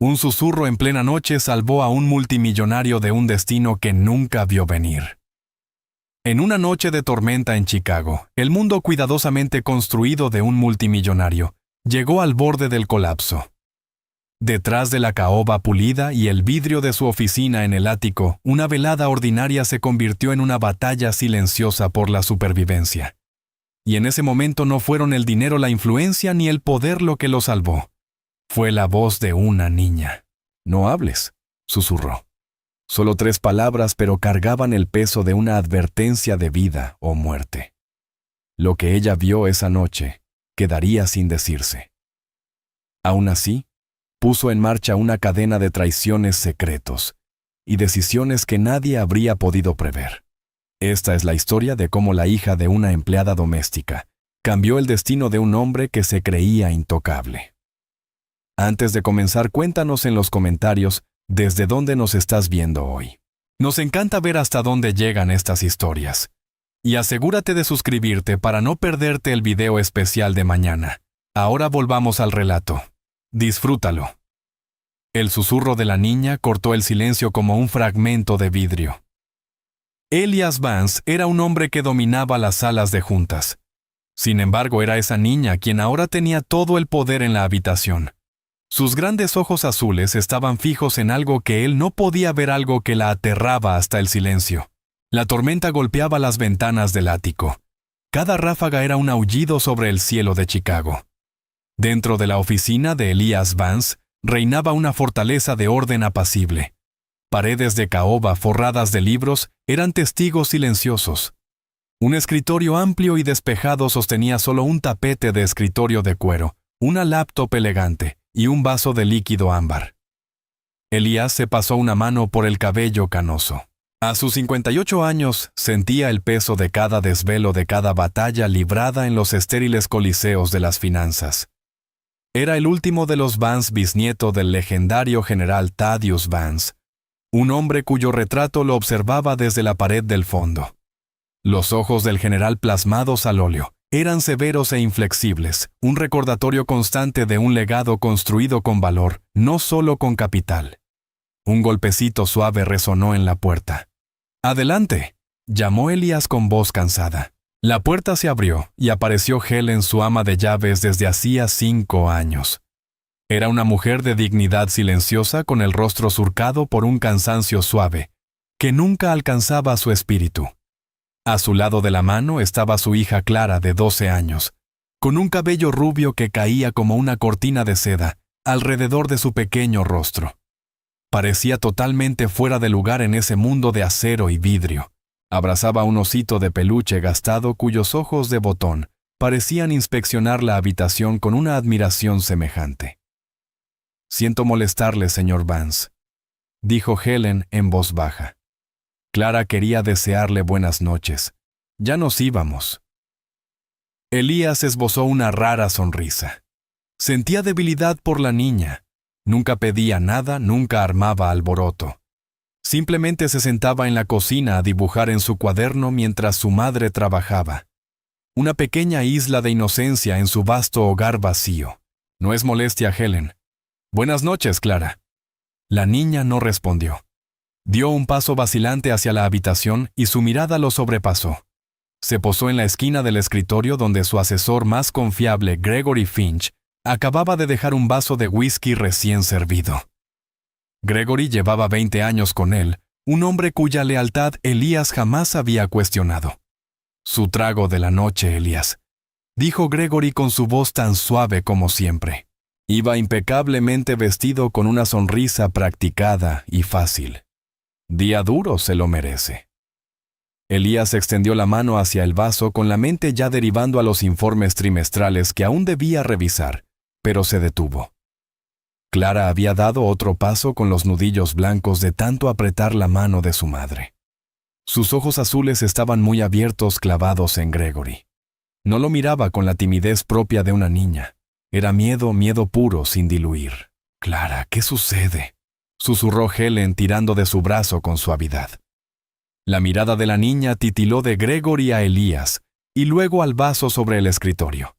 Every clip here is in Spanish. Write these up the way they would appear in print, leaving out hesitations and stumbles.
Un susurro en plena noche salvó a un multimillonario de un destino que nunca vio venir. En una noche de tormenta en Chicago, el mundo cuidadosamente construido de un multimillonario llegó al borde del colapso. Detrás de la caoba pulida y el vidrio de su oficina en el ático, una velada ordinaria se convirtió en una batalla silenciosa por la supervivencia. Y en ese momento no fueron el dinero, la influencia ni el poder lo que lo salvó. Fue la voz de una niña. «No hables», susurró. Solo 3 palabras, pero cargaban el peso de una advertencia de vida o muerte. Lo que ella vio esa noche quedaría sin decirse. Aún así, puso en marcha una cadena de traiciones, secretos y decisiones que nadie habría podido prever. Esta es la historia de cómo la hija de una empleada doméstica cambió el destino de un hombre que se creía intocable. Antes de comenzar, cuéntanos en los comentarios desde dónde nos estás viendo hoy. Nos encanta ver hasta dónde llegan estas historias. Y asegúrate de suscribirte para no perderte el video especial de mañana. Ahora volvamos al relato. Disfrútalo. El susurro de la niña cortó el silencio como un fragmento de vidrio. Elias Vance era un hombre que dominaba las salas de juntas. Sin embargo, era esa niña quien ahora tenía todo el poder en la habitación. Sus grandes ojos azules estaban fijos en algo que él no podía ver, algo que la aterraba hasta el silencio. La tormenta golpeaba las ventanas del ático. Cada ráfaga era un aullido sobre el cielo de Chicago. Dentro de la oficina de Elias Vance reinaba una fortaleza de orden apacible. Paredes de caoba forradas de libros eran testigos silenciosos. Un escritorio amplio y despejado sostenía solo un tapete de escritorio de cuero, una laptop elegante y un vaso de líquido ámbar. Elias se pasó una mano por el cabello canoso. A sus 58 años sentía el peso de cada desvelo, de cada batalla librada en los estériles coliseos de las finanzas. Era el último de los Vance, bisnieto del legendario general Thaddeus Vance, un hombre cuyo retrato lo observaba desde la pared del fondo. Los ojos del general, plasmados al óleo, eran severos e inflexibles, un recordatorio constante de un legado construido con valor, no solo con capital. Un golpecito suave resonó en la puerta. «Adelante», llamó Elias con voz cansada. La puerta se abrió y apareció Helen, su ama de llaves desde hacía 5 años. Era una mujer de dignidad silenciosa, con el rostro surcado por un cansancio suave, que nunca alcanzaba su espíritu. A su lado de la mano estaba su hija Clara, de 12 años, con un cabello rubio que caía como una cortina de seda alrededor de su pequeño rostro. Parecía totalmente fuera de lugar en ese mundo de acero y vidrio. Abrazaba un osito de peluche gastado cuyos ojos de botón parecían inspeccionar la habitación con una admiración semejante. «Siento molestarle, señor Vance», dijo Helen en voz baja. Clara quería desearle buenas noches. Ya nos íbamos. Elias esbozó una rara sonrisa. Sentía debilidad por la niña. Nunca pedía nada, nunca armaba alboroto. Simplemente se sentaba en la cocina a dibujar en su cuaderno mientras su madre trabajaba. Una pequeña isla de inocencia en su vasto hogar vacío. «No es molestia, Helen». «Buenas noches, Clara». La niña no respondió. Dio un paso vacilante hacia la habitación y su mirada lo sobrepasó. Se posó en la esquina del escritorio donde su asesor más confiable, Gregory Finch, acababa de dejar un vaso de whisky recién servido. Gregory llevaba 20 años con él, un hombre cuya lealtad Elias jamás había cuestionado. «Su trago de la noche, Elias», dijo Gregory con su voz tan suave como siempre. Iba impecablemente vestido, con una sonrisa practicada y fácil. «Día duro, se lo merece». Elias extendió la mano hacia el vaso, con la mente ya derivando a los informes trimestrales que aún debía revisar, pero se detuvo. Clara había dado otro paso con los nudillos blancos de tanto apretar la mano de su madre. Sus ojos azules estaban muy abiertos, clavados en Gregory. No lo miraba con la timidez propia de una niña. Era miedo, miedo puro, sin diluir. «Clara, ¿qué sucede?», susurró Helen, tirando de su brazo con suavidad. La mirada de la niña titiló de Gregory a Elias y luego al vaso sobre el escritorio.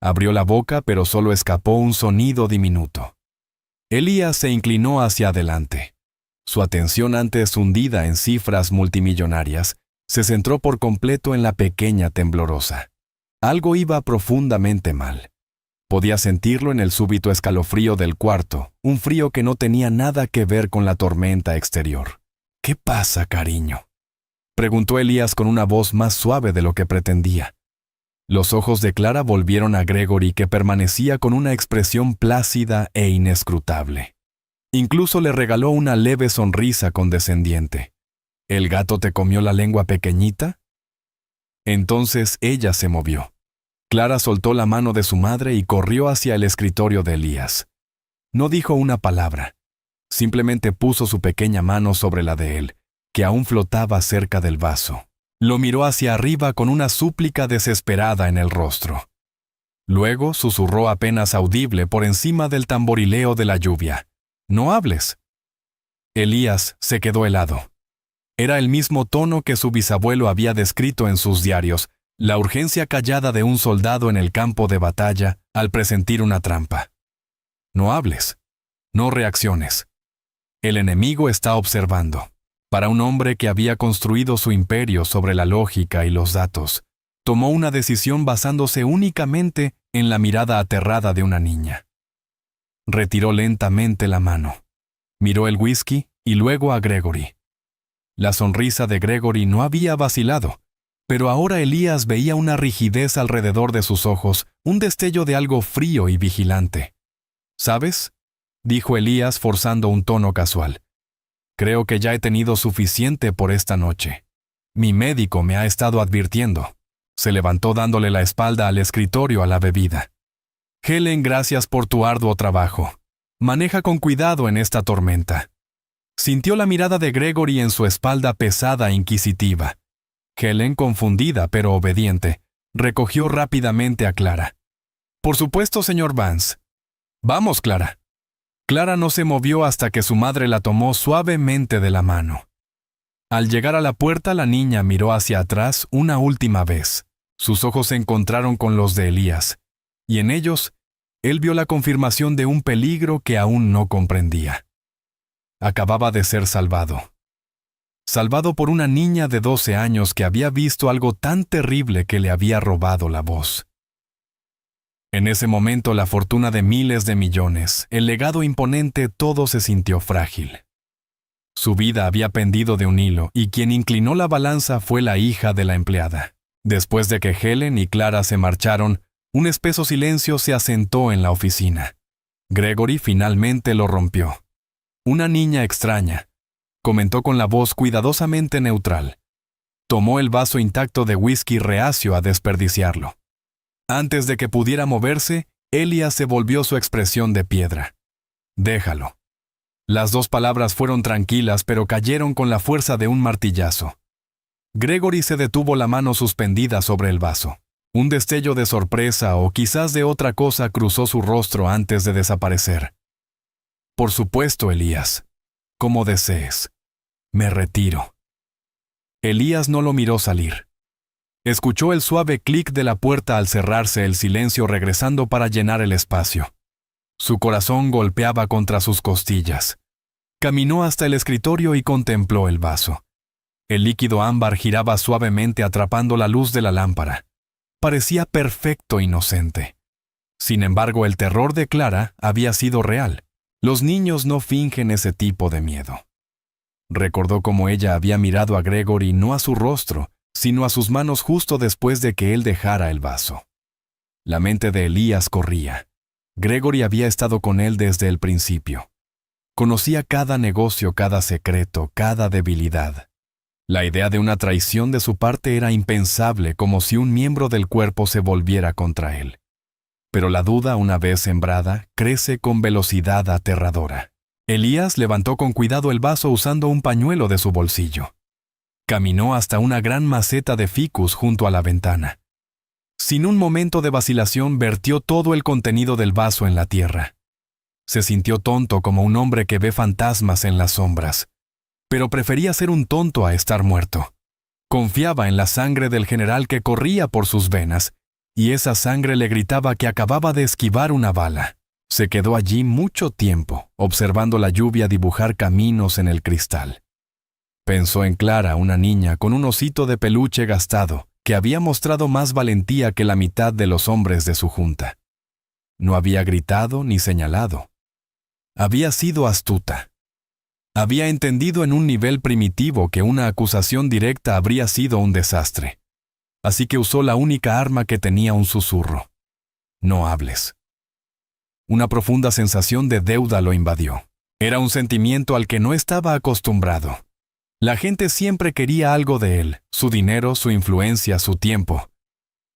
Abrió la boca, pero solo escapó un sonido diminuto. Elías se inclinó hacia adelante. Su atención, antes hundida en cifras multimillonarias, se centró por completo en la pequeña temblorosa. Algo iba profundamente mal. Podía sentirlo en el súbito escalofrío del cuarto, un frío que no tenía nada que ver con la tormenta exterior. «¿Qué pasa, cariño?», preguntó Elías con una voz más suave de lo que pretendía. Los ojos de Clara volvieron a Gregory, que permanecía con una expresión plácida e inescrutable. Incluso le regaló una leve sonrisa condescendiente. «¿El gato te comió la lengua pequeñita?». Entonces ella se movió. Clara soltó la mano de su madre y corrió hacia el escritorio de Elías. No dijo una palabra. Simplemente puso su pequeña mano sobre la de él, que aún flotaba cerca del vaso. Lo miró hacia arriba con una súplica desesperada en el rostro. Luego susurró apenas audible por encima del tamborileo de la lluvia: «No hables». Elías se quedó helado. Era el mismo tono que su bisabuelo había descrito en sus diarios, la urgencia callada de un soldado en el campo de batalla al presentir una trampa. «No hables. No reacciones. El enemigo está observando». Para un hombre que había construido su imperio sobre la lógica y los datos, tomó una decisión basándose únicamente en la mirada aterrada de una niña. Retiró lentamente la mano. Miró el whisky y luego a Gregory. La sonrisa de Gregory no había vacilado, pero ahora Elías veía una rigidez alrededor de sus ojos, un destello de algo frío y vigilante. «¿Sabes?», dijo Elías forzando un tono casual. «Creo que ya he tenido suficiente por esta noche. Mi médico me ha estado advirtiendo». Se levantó dándole la espalda al escritorio a la bebida. «Helen, gracias por tu arduo trabajo. Maneja con cuidado en esta tormenta». Sintió la mirada de Gregory en su espalda pesada e inquisitiva. Helen, confundida pero obediente, recogió rápidamente a Clara. «Por supuesto, señor Vance». «Vamos, Clara». Clara no se movió hasta que su madre la tomó suavemente de la mano. Al llegar a la puerta, la niña miró hacia atrás una última vez. Sus ojos se encontraron con los de Elías, y en ellos, él vio la confirmación de un peligro que aún no comprendía. Acababa de ser salvado. Salvado por una niña de 12 años que había visto algo tan terrible que le había robado la voz. En ese momento, la fortuna de miles de millones, el legado imponente, todo se sintió frágil. Su vida había pendido de un hilo, y quien inclinó la balanza fue la hija de la empleada. Después de que Helen y Clara se marcharon, un espeso silencio se asentó en la oficina. Gregory finalmente lo rompió. «Una niña extraña», comentó con la voz cuidadosamente neutral. Tomó el vaso intacto de whisky, reacio a desperdiciarlo. Antes de que pudiera moverse, Elías se volvió su expresión de piedra. «Déjalo». Las dos palabras fueron tranquilas, pero cayeron con la fuerza de un martillazo. Gregory se detuvo, la mano suspendida sobre el vaso. Un destello de sorpresa o quizás de otra cosa cruzó su rostro antes de desaparecer. «Por supuesto, Elías. Como desees. Me retiro». Elías no lo miró salir. Escuchó el suave clic de la puerta al cerrarse, el silencio regresando para llenar el espacio. Su corazón golpeaba contra sus costillas. Caminó hasta el escritorio y contempló el vaso. El líquido ámbar giraba suavemente atrapando la luz de la lámpara. Parecía perfecto, inocente. Sin embargo, el terror de Clara había sido real. Los niños no fingen ese tipo de miedo. Recordó cómo ella había mirado a Gregory, no a su rostro, sino a sus manos justo después de que él dejara el vaso. La mente de Elías corría. Gregory había estado con él desde el principio. Conocía cada negocio, cada secreto, cada debilidad. La idea de una traición de su parte era impensable, como si un miembro del cuerpo se volviera contra él. Pero la duda, una vez sembrada, crece con velocidad aterradora. Elías levantó con cuidado el vaso usando un pañuelo de su bolsillo. Caminó hasta una gran maceta de ficus junto a la ventana. Sin un momento de vacilación, vertió todo el contenido del vaso en la tierra. Se sintió tonto, como un hombre que ve fantasmas en las sombras. Pero prefería ser un tonto a estar muerto. Confiaba en la sangre del general que corría por sus venas, y esa sangre le gritaba que acababa de esquivar una bala. Se quedó allí mucho tiempo, observando la lluvia dibujar caminos en el cristal. Pensó en Clara, una niña con un osito de peluche gastado, que había mostrado más valentía que la mitad de los hombres de su junta. No había gritado ni señalado. Había sido astuta. Había entendido en un nivel primitivo que una acusación directa habría sido un desastre. Así que usó la única arma que tenía, un susurro. No hables. Una profunda sensación de deuda lo invadió. Era un sentimiento al que no estaba acostumbrado. La gente siempre quería algo de él, su dinero, su influencia, su tiempo.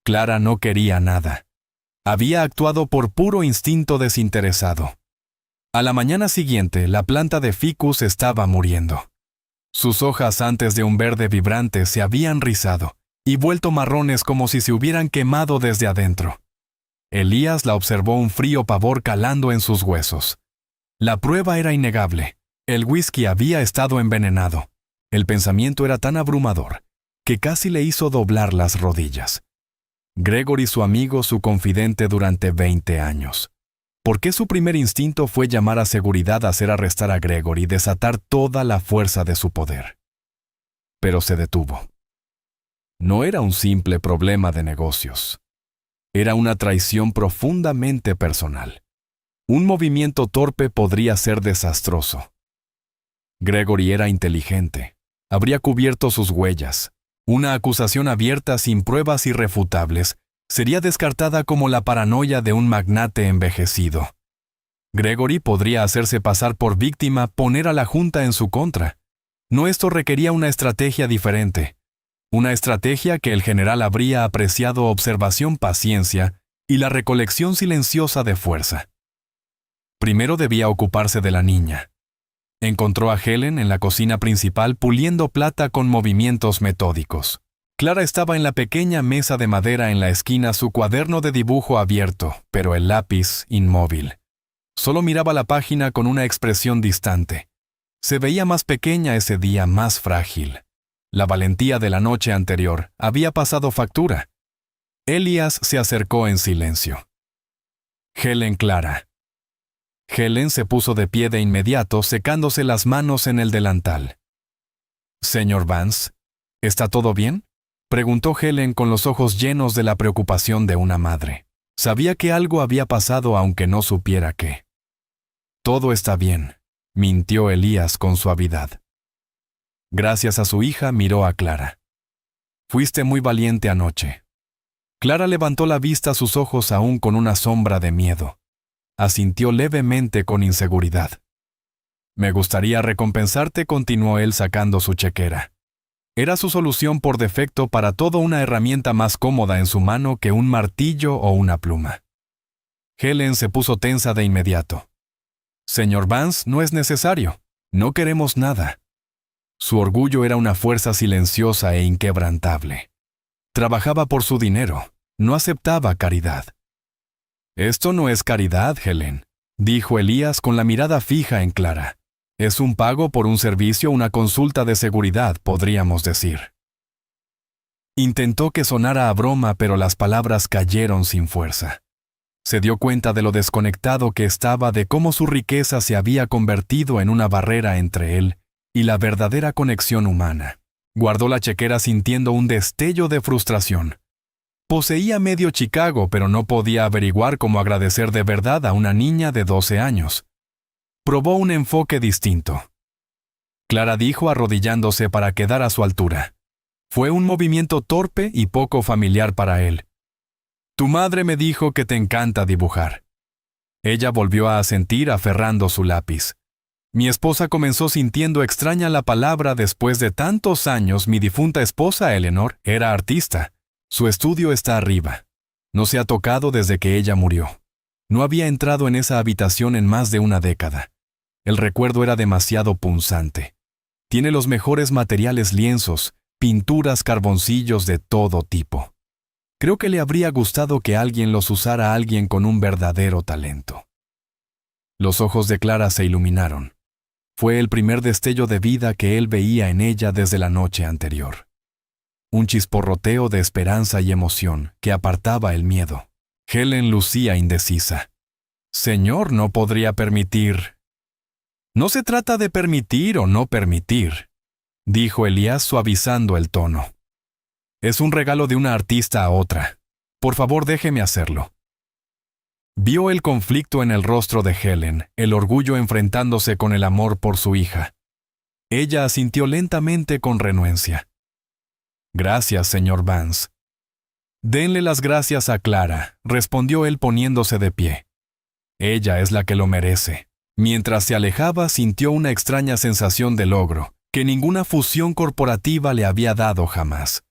Clara no quería nada. Había actuado por puro instinto desinteresado. A la mañana siguiente, la planta de ficus estaba muriendo. Sus hojas, antes de un verde vibrante, se habían rizado y vuelto marrones como si se hubieran quemado desde adentro. Elías la observó, un frío pavor calando en sus huesos. La prueba era innegable. El whisky había estado envenenado. El pensamiento era tan abrumador que casi le hizo doblar las rodillas. Gregory, su amigo, su confidente durante 20 años. ¿Por qué su primer instinto fue llamar a seguridad, hacer arrestar a Gregory y desatar toda la fuerza de su poder? Pero se detuvo. No era un simple problema de negocios. Era una traición profundamente personal. Un movimiento torpe podría ser desastroso. Gregory era inteligente. Habría cubierto sus huellas. Una acusación abierta sin pruebas irrefutables sería descartada como la paranoia de un magnate envejecido. Gregory podría hacerse pasar por víctima, poner a la junta en su contra. No, esto requería una estrategia diferente. Una estrategia que el general habría apreciado: observación, paciencia y la recolección silenciosa de fuerza. Primero debía ocuparse de la niña. Encontró a Helen en la cocina principal puliendo plata con movimientos metódicos. Clara estaba en la pequeña mesa de madera en la esquina, su cuaderno de dibujo abierto, pero el lápiz inmóvil. Solo miraba la página con una expresión distante. Se veía más pequeña ese día, más frágil. La valentía de la noche anterior había pasado factura. Elías se acercó en silencio. Helen, Clara. Helen se puso de pie de inmediato, secándose las manos en el delantal. «Señor Vance, ¿está todo bien?», preguntó Helen con los ojos llenos de la preocupación de una madre. Sabía que algo había pasado, aunque no supiera qué. «Todo está bien», mintió Elías con suavidad. Gracias a su hija, miró a Clara. «Fuiste muy valiente anoche». Clara levantó la vista, sus ojos aún con una sombra de miedo. Asintió levemente con inseguridad. «Me gustaría recompensarte», continuó él sacando su chequera. Era su solución por defecto para todo, una herramienta más cómoda en su mano que un martillo o una pluma. Helen se puso tensa de inmediato. «Señor Vance, no es necesario. No queremos nada». Su orgullo era una fuerza silenciosa e inquebrantable. Trabajaba por su dinero, no aceptaba caridad. «Esto no es caridad, Helen», dijo Elías con la mirada fija en Clara. «Es un pago por un servicio, una consulta de seguridad, podríamos decir». Intentó que sonara a broma, pero las palabras cayeron sin fuerza. Se dio cuenta de lo desconectado que estaba, de cómo su riqueza se había convertido en una barrera entre él y la verdadera conexión humana. Guardó la chequera sintiendo un destello de frustración. Poseía medio Chicago, pero no podía averiguar cómo agradecer de verdad a una niña de 12 años. Probó un enfoque distinto. Clara dijo, arrodillándose para quedar a su altura. Fue un movimiento torpe y poco familiar para él. «Tu madre me dijo que te encanta dibujar». Ella volvió a asentir, aferrando su lápiz. «Mi esposa comenzó sintiendo extraña la palabra después de tantos años. Mi difunta esposa, Eleanor, era artista. Su estudio está arriba. No se ha tocado desde que ella murió. No había entrado en esa habitación en más de una década. El recuerdo era demasiado punzante. Tiene los mejores materiales: lienzos, pinturas, carboncillos de todo tipo. Creo que le habría gustado que alguien los usara, alguien con un verdadero talento». Los ojos de Clara se iluminaron. Fue el primer destello de vida que él veía en ella desde la noche anterior. Un chisporroteo de esperanza y emoción que apartaba el miedo. Helen lucía indecisa. Señor, no podría permitir. No se trata de permitir o no permitir, dijo Elías suavizando el tono. Es un regalo de una artista a otra. Por favor, déjeme hacerlo. Vio el conflicto en el rostro de Helen, el orgullo enfrentándose con el amor por su hija. Ella asintió lentamente con renuencia. Gracias, señor Vance. Denle las gracias a Clara, respondió él poniéndose de pie. Ella es la que lo merece. Mientras se alejaba, sintió una extraña sensación de logro, que ninguna fusión corporativa le había dado jamás.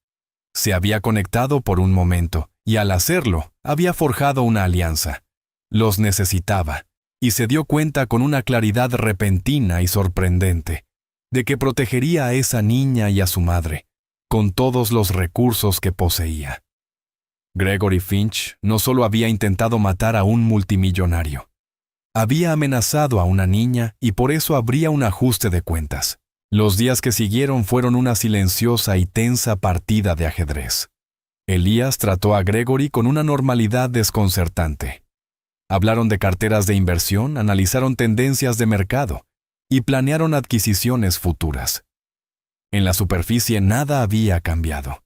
Se había conectado por un momento, y al hacerlo, había forjado una alianza. Los necesitaba, y se dio cuenta con una claridad repentina y sorprendente, de que protegería a esa niña y a su madre, con todos los recursos que poseía. Gregory Finch no solo había intentado matar a un multimillonario, había amenazado a una niña y por eso habría un ajuste de cuentas. Los días que siguieron fueron una silenciosa y tensa partida de ajedrez. Elías trató a Gregory con una normalidad desconcertante. Hablaron de carteras de inversión, analizaron tendencias de mercado y planearon adquisiciones futuras. En la superficie nada había cambiado.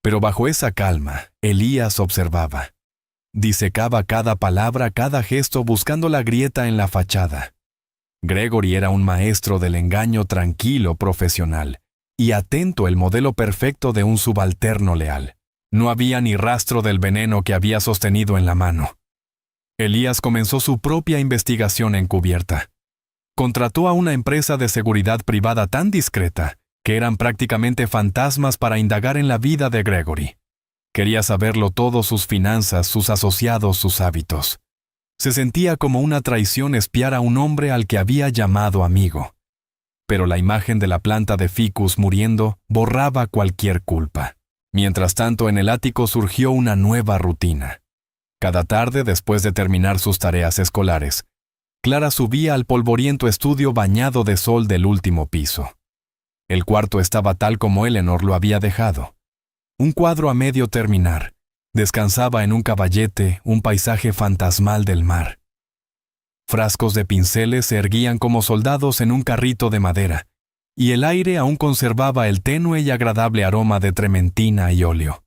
Pero bajo esa calma, Elías observaba. Disecaba cada palabra, cada gesto buscando la grieta en la fachada. Gregory era un maestro del engaño tranquilo profesional y atento, el modelo perfecto de un subalterno leal. No había ni rastro del veneno que había sostenido en la mano. Elías comenzó su propia investigación encubierta. Contrató a una empresa de seguridad privada tan discreta que eran prácticamente fantasmas para indagar en la vida de Gregory. Quería saberlo todo: sus finanzas, sus asociados, sus hábitos. Se sentía como una traición espiar a un hombre al que había llamado amigo. Pero la imagen de la planta de ficus muriendo borraba cualquier culpa. Mientras tanto, en el ático surgió una nueva rutina. Cada tarde, después de terminar sus tareas escolares, Clara subía al polvoriento estudio bañado de sol del último piso. El cuarto estaba tal como Eleanor lo había dejado. Un cuadro a medio terminar. Descansaba en un caballete, un paisaje fantasmal del mar. Frascos de pinceles se erguían como soldados en un carrito de madera, y el aire aún conservaba el tenue y agradable aroma de trementina y óleo.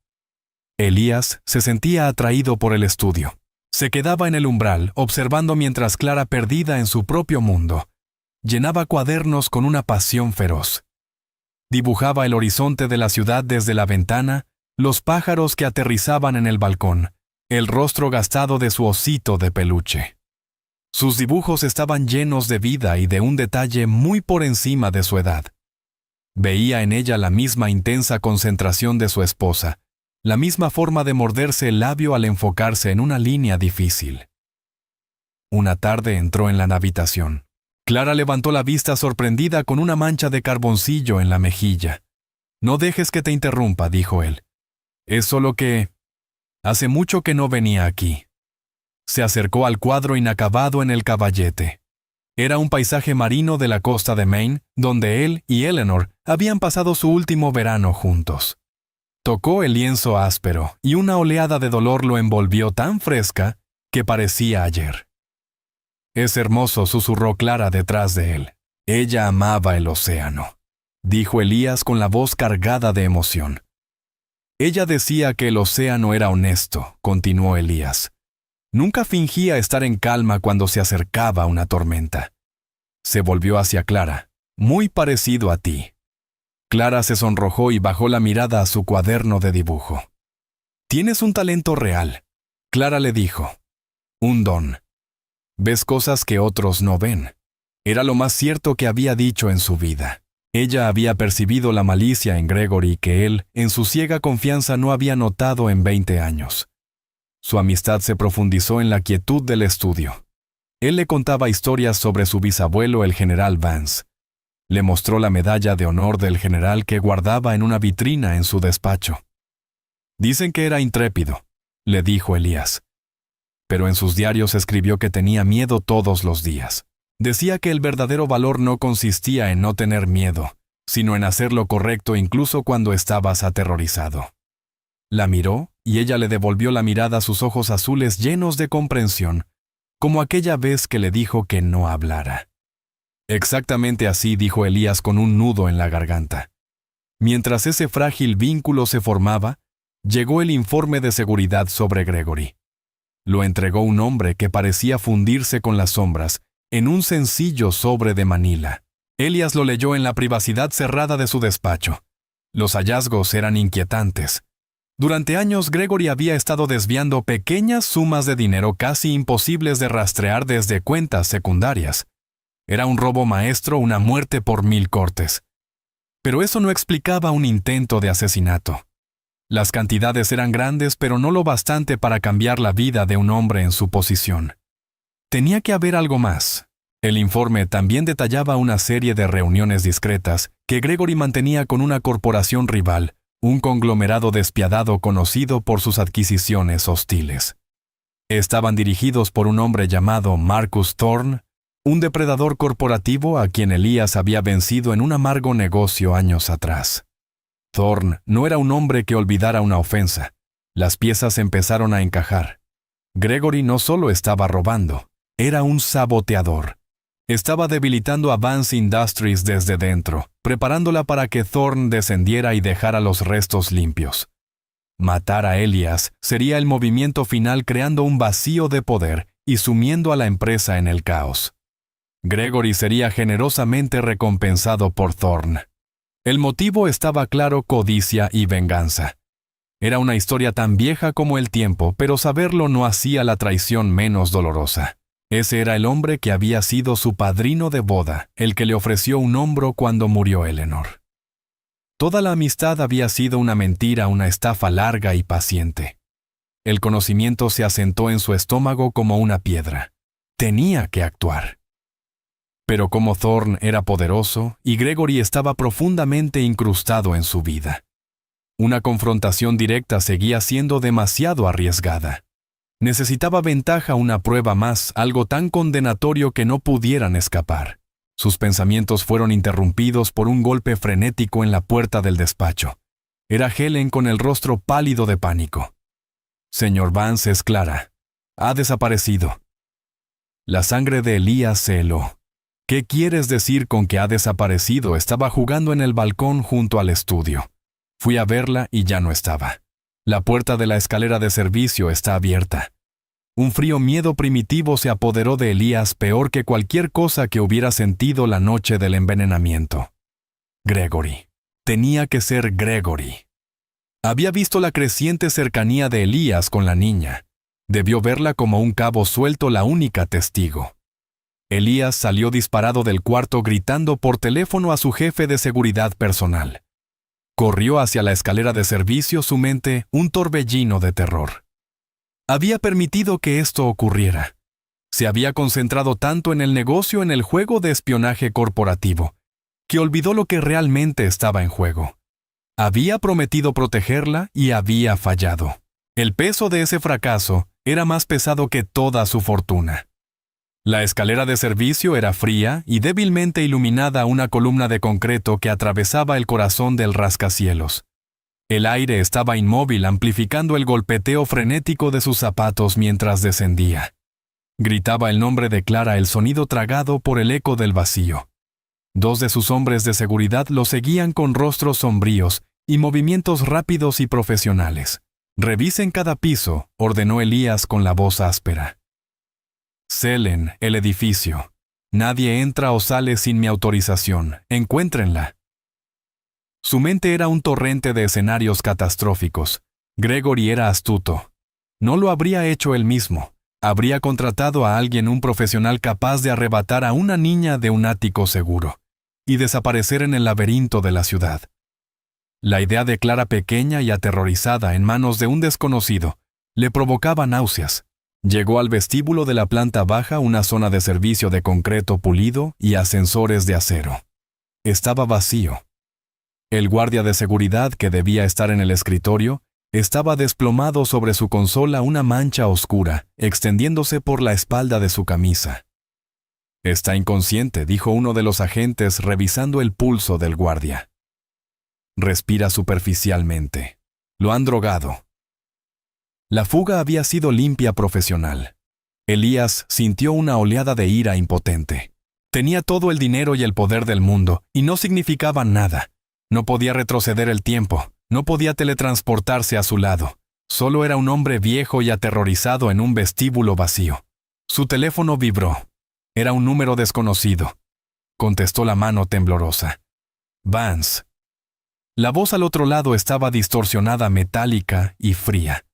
Elías se sentía atraído por el estudio. Se quedaba en el umbral, observando mientras Clara, perdida en su propio mundo, llenaba cuadernos con una pasión feroz. Dibujaba el horizonte de la ciudad desde la ventana, los pájaros que aterrizaban en el balcón, el rostro gastado de su osito de peluche. Sus dibujos estaban llenos de vida y de un detalle muy por encima de su edad. Veía en ella la misma intensa concentración de su esposa, la misma forma de morderse el labio al enfocarse en una línea difícil. Una tarde entró en la habitación. Clara levantó la vista sorprendida con una mancha de carboncillo en la mejilla. «No dejes que te interrumpa», dijo él. «Es solo que... hace mucho que no venía aquí». Se acercó al cuadro inacabado en el caballete. Era un paisaje marino de la costa de Maine, donde él y Eleanor habían pasado su último verano juntos. Tocó el lienzo áspero y una oleada de dolor lo envolvió tan fresca que parecía ayer. «Es hermoso», susurró Clara detrás de él. Ella amaba el océano, dijo Elías con la voz cargada de emoción. Ella decía que el océano era honesto, continuó Elías. Nunca fingía estar en calma cuando se acercaba una tormenta. Se volvió hacia Clara. «Muy parecido a ti». Clara se sonrojó y bajó la mirada a su cuaderno de dibujo. «Tienes un talento real», Clara le dijo. «Un don. Ves cosas que otros no ven». Era lo más cierto que había dicho en su vida. Ella había percibido la malicia en Gregory que él, en su ciega confianza, no había notado en 20 años. Su amistad se profundizó en la quietud del estudio. Él le contaba historias sobre su bisabuelo, el general Vance. Le mostró la medalla de honor del general que guardaba en una vitrina en su despacho. «Dicen que era intrépido», le dijo Elías. Pero en sus diarios escribió que tenía miedo todos los días. Decía que el verdadero valor no consistía en no tener miedo, sino en hacer lo correcto incluso cuando estabas aterrorizado. La miró y ella le devolvió la mirada, sus ojos azules llenos de comprensión, como aquella vez que le dijo que no hablara. Exactamente así dijo Elías con un nudo en la garganta. Mientras ese frágil vínculo se formaba, llegó el informe de seguridad sobre Gregory. Lo entregó un hombre que parecía fundirse con las sombras, en un sencillo sobre de Manila. Elías lo leyó en la privacidad cerrada de su despacho. Los hallazgos eran inquietantes. Durante años, Gregory había estado desviando pequeñas sumas de dinero casi imposibles de rastrear desde cuentas secundarias. Era un robo maestro, una muerte por 1000 cortes. Pero eso no explicaba un intento de asesinato. Las cantidades eran grandes, pero no lo bastante para cambiar la vida de un hombre en su posición. Tenía que haber algo más. El informe también detallaba una serie de reuniones discretas que Gregory mantenía con una corporación rival, un conglomerado despiadado conocido por sus adquisiciones hostiles. Estaban dirigidos por un hombre llamado Marcus Thorne, un depredador corporativo a quien Elías había vencido en un amargo negocio años atrás. Thorne no era un hombre que olvidara una ofensa. Las piezas empezaron a encajar. Gregory no solo estaba robando, era un saboteador. Estaba debilitando a Vance Industries desde dentro, preparándola para que Thorne descendiera y dejara los restos limpios. Matar a Elías sería el movimiento final, creando un vacío de poder y sumiendo a la empresa en el caos. Gregory sería generosamente recompensado por Thorne. El motivo estaba claro: codicia y venganza. Era una historia tan vieja como el tiempo, pero saberlo no hacía la traición menos dolorosa. Ese era el hombre que había sido su padrino de boda, el que le ofreció un hombro cuando murió Eleanor. Toda la amistad había sido una mentira, una estafa larga y paciente. El conocimiento se asentó en su estómago como una piedra. Tenía que actuar. Pero como Thorne era poderoso y Gregory estaba profundamente incrustado en su vida, una confrontación directa seguía siendo demasiado arriesgada. Necesitaba ventaja, una prueba más, algo tan condenatorio que no pudieran escapar. Sus pensamientos fueron interrumpidos por un golpe frenético en la puerta del despacho. Era Helen con el rostro pálido de pánico. «Señor Vance, es Clara. Ha desaparecido». La sangre de Elías se heló. «¿Qué quieres decir con que ha desaparecido? Estaba jugando en el balcón junto al estudio. Fui a verla y ya no estaba. La puerta de la escalera de servicio está abierta». Un frío miedo primitivo se apoderó de Elías, peor que cualquier cosa que hubiera sentido la noche del envenenamiento. Gregory. Tenía que ser Gregory. Había visto la creciente cercanía de Elías con la niña. Debió verla como un cabo suelto, la única testigo. Elías salió disparado del cuarto gritando por teléfono a su jefe de seguridad personal. Corrió hacia la escalera de servicio, su mente un torbellino de terror. Había permitido que esto ocurriera. Se había concentrado tanto en el negocio, en el juego de espionaje corporativo, que olvidó lo que realmente estaba en juego. Había prometido protegerla y había fallado. El peso de ese fracaso era más pesado que toda su fortuna. La escalera de servicio era fría y débilmente iluminada, una columna de concreto que atravesaba el corazón del rascacielos. El aire estaba inmóvil, amplificando el golpeteo frenético de sus zapatos mientras descendía. Gritaba el nombre de Clara, el sonido tragado por el eco del vacío. 2 de sus hombres de seguridad lo seguían con rostros sombríos y movimientos rápidos y profesionales. «Revisen cada piso», ordenó Elías con la voz áspera. «Celen el edificio. Nadie entra o sale sin mi autorización. Encuéntrenla». Su mente era un torrente de escenarios catastróficos. Gregory era astuto. No lo habría hecho él mismo. Habría contratado a alguien, un profesional capaz de arrebatar a una niña de un ático seguro y desaparecer en el laberinto de la ciudad. La idea de Clara, pequeña y aterrorizada en manos de un desconocido, le provocaba náuseas. Llegó al vestíbulo de la planta baja, una zona de servicio de concreto pulido y ascensores de acero. Estaba vacío. El guardia de seguridad, que debía estar en el escritorio, estaba desplomado sobre su consola, una mancha oscura, extendiéndose por la espalda de su camisa. «Está inconsciente», dijo uno de los agentes revisando el pulso del guardia. «Respira superficialmente. Lo han drogado». La fuga había sido limpia, profesional. Elías sintió una oleada de ira impotente. Tenía todo el dinero y el poder del mundo, y no significaba nada. No podía retroceder el tiempo, no podía teletransportarse a su lado. Solo era un hombre viejo y aterrorizado en un vestíbulo vacío. Su teléfono vibró. Era un número desconocido. Contestó la mano temblorosa. Vance. La voz al otro lado estaba distorsionada, metálica y fría.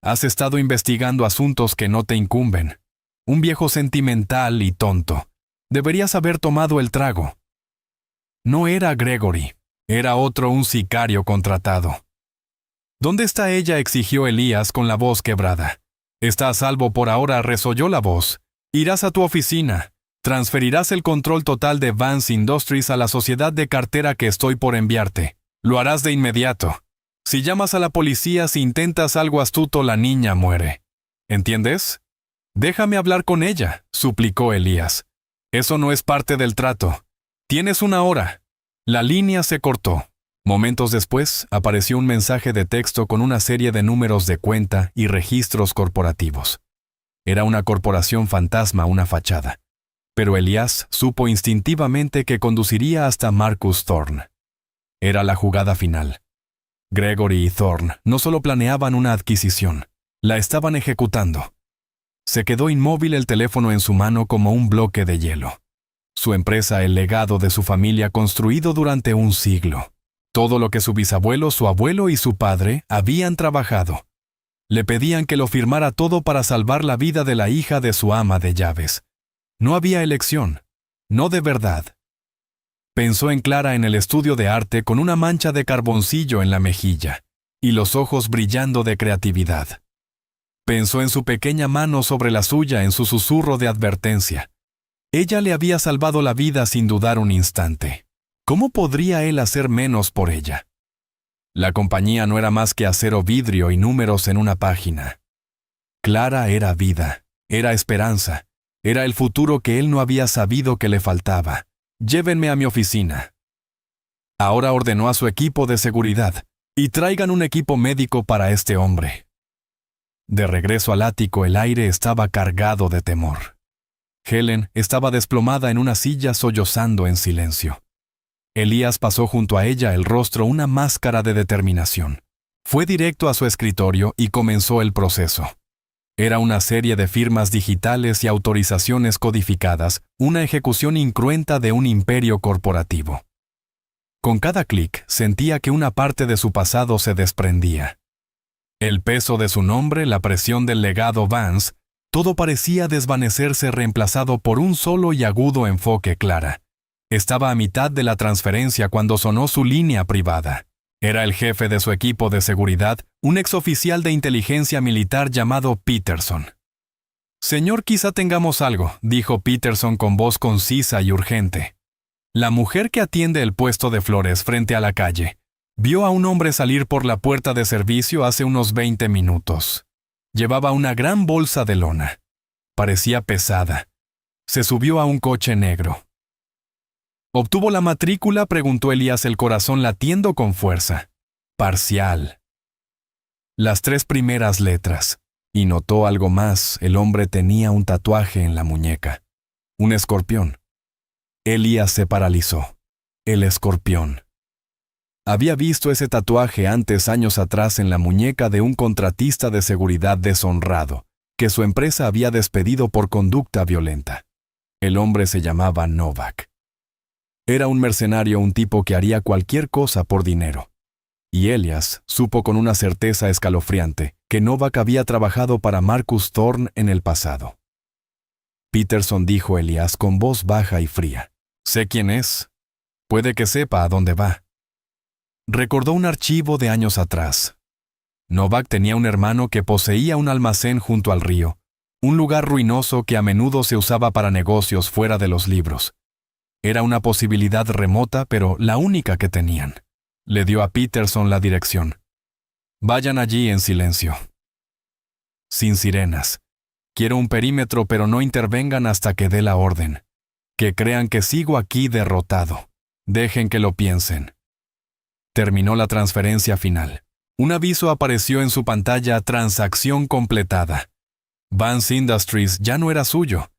Has estado investigando asuntos que no te incumben. Un viejo sentimental y tonto. Deberías haber tomado el trago. No era Gregory. Era un sicario contratado. ¿Dónde está ella?, exigió Elías con la voz quebrada. Está a salvo por ahora, resolló la voz. Irás a tu oficina. Transferirás el control total de Vance Industries a la sociedad de cartera que estoy por enviarte. Lo harás de inmediato. Si llamas a la policía, si intentas algo astuto, la niña muere. ¿Entiendes? Déjame hablar con ella, suplicó Elías. Eso no es parte del trato. Tienes 1 hora. La línea se cortó. Momentos después, apareció un mensaje de texto con una serie de números de cuenta y registros corporativos. Era una corporación fantasma, una fachada. Pero Elías supo instintivamente que conduciría hasta Marcus Thorne. Era la jugada final. Gregory y Thorne no solo planeaban una adquisición, la estaban ejecutando. Se quedó inmóvil, el teléfono en su mano como un bloque de hielo. Su empresa, el legado de su familia construido durante un siglo. Todo lo que su bisabuelo, su abuelo y su padre habían trabajado. Le pedían que lo firmara todo para salvar la vida de la hija de su ama de llaves. No había elección. No de verdad. Pensó en Clara en el estudio de arte con una mancha de carboncillo en la mejilla y los ojos brillando de creatividad. Pensó en su pequeña mano sobre la suya, en su susurro de advertencia. Ella le había salvado la vida sin dudar un instante. ¿Cómo podría él hacer menos por ella? La compañía no era más que acero, vidrio y números en una página. Clara era vida, era esperanza, era el futuro que él no había sabido que le faltaba. Llévenme a mi oficina. Ahora ordenó a su equipo de seguridad, y traigan un equipo médico para este hombre. De regreso al ático, el aire estaba cargado de temor. Helen estaba desplomada en una silla sollozando en silencio. Elías pasó junto a ella, el rostro una máscara de determinación. Fue directo a su escritorio y comenzó el proceso. Era una serie de firmas digitales y autorizaciones codificadas, una ejecución incruenta de un imperio corporativo. Con cada clic sentía que una parte de su pasado se desprendía. El peso de su nombre, la presión del legado Vance, todo parecía desvanecerse, reemplazado por un solo y agudo enfoque. Clara. Estaba a mitad de la transferencia cuando sonó su línea privada. Era el jefe de su equipo de seguridad, un exoficial de inteligencia militar llamado Peterson. «Señor, quizá tengamos algo», dijo Peterson con voz concisa y urgente. La mujer que atiende el puesto de flores frente a la calle vio a un hombre salir por la puerta de servicio hace unos 20 minutos. Llevaba una gran bolsa de lona. Parecía pesada. Se subió a un coche negro. ¿Obtuvo la matrícula?, preguntó Elías, el corazón latiendo con fuerza. Parcial. Las 3 primeras letras. Y notó algo más: el hombre tenía un tatuaje en la muñeca. Un escorpión. Elías se paralizó. El escorpión. Había visto ese tatuaje antes, años atrás, en la muñeca de un contratista de seguridad deshonrado, que su empresa había despedido por conducta violenta. El hombre se llamaba Novak. Era un mercenario, un tipo que haría cualquier cosa por dinero. Y Elías supo con una certeza escalofriante que Novak había trabajado para Marcus Thorne en el pasado. Peterson, dijo Elías con voz baja y fría. «Sé quién es. Puede que sepa a dónde va». Recordó un archivo de años atrás. Novak tenía un hermano que poseía un almacén junto al río, un lugar ruinoso que a menudo se usaba para negocios fuera de los libros. Era una posibilidad remota, pero la única que tenían. Le dio a Peterson la dirección. «Vayan allí en silencio. Sin sirenas. Quiero un perímetro, pero no intervengan hasta que dé la orden. Que crean que sigo aquí derrotado. Dejen que lo piensen». Terminó la transferencia final. Un aviso apareció en su pantalla: transacción completada. Vance Industries ya no era suyo.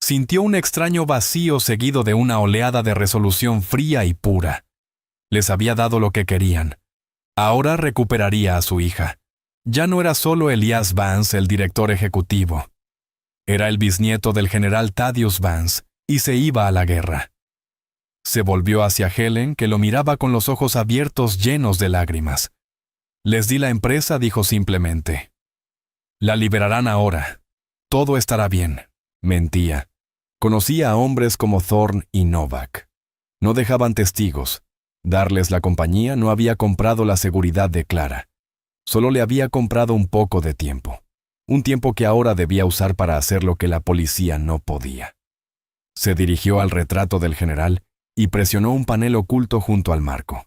Sintió un extraño vacío seguido de una oleada de resolución fría y pura. Les había dado lo que querían. Ahora recuperaría a su hija. Ya no era solo Elias Vance el director ejecutivo. Era el bisnieto del general Thaddeus Vance, y se iba a la guerra. Se volvió hacia Helen, que lo miraba con los ojos abiertos llenos de lágrimas. Les di la empresa, dijo simplemente. La liberarán ahora. Todo estará bien. Mentía. Conocía a hombres como Thorne y Novak. No dejaban testigos. Darles la compañía no había comprado la seguridad de Clara. Solo le había comprado un poco de tiempo. Un tiempo que ahora debía usar para hacer lo que la policía no podía. Se dirigió al retrato del general y presionó un panel oculto junto al marco.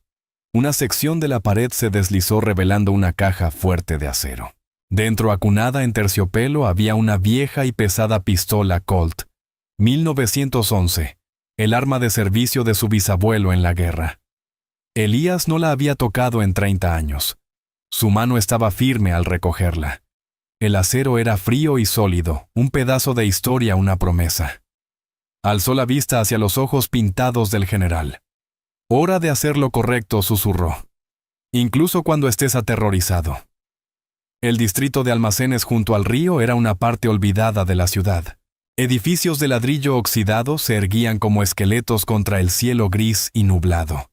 Una sección de la pared se deslizó revelando una caja fuerte de acero. Dentro, acunada en terciopelo, había una vieja y pesada pistola Colt, 1911, el arma de servicio de su bisabuelo en la guerra. Elías no la había tocado en 30 años. Su mano estaba firme al recogerla. El acero era frío y sólido, un pedazo de historia, una promesa. Alzó la vista hacia los ojos pintados del general. «Hora de hacer lo correcto», susurró. «Incluso cuando estés aterrorizado». El distrito de almacenes junto al río era una parte olvidada de la ciudad. Edificios de ladrillo oxidado se erguían como esqueletos contra el cielo gris y nublado.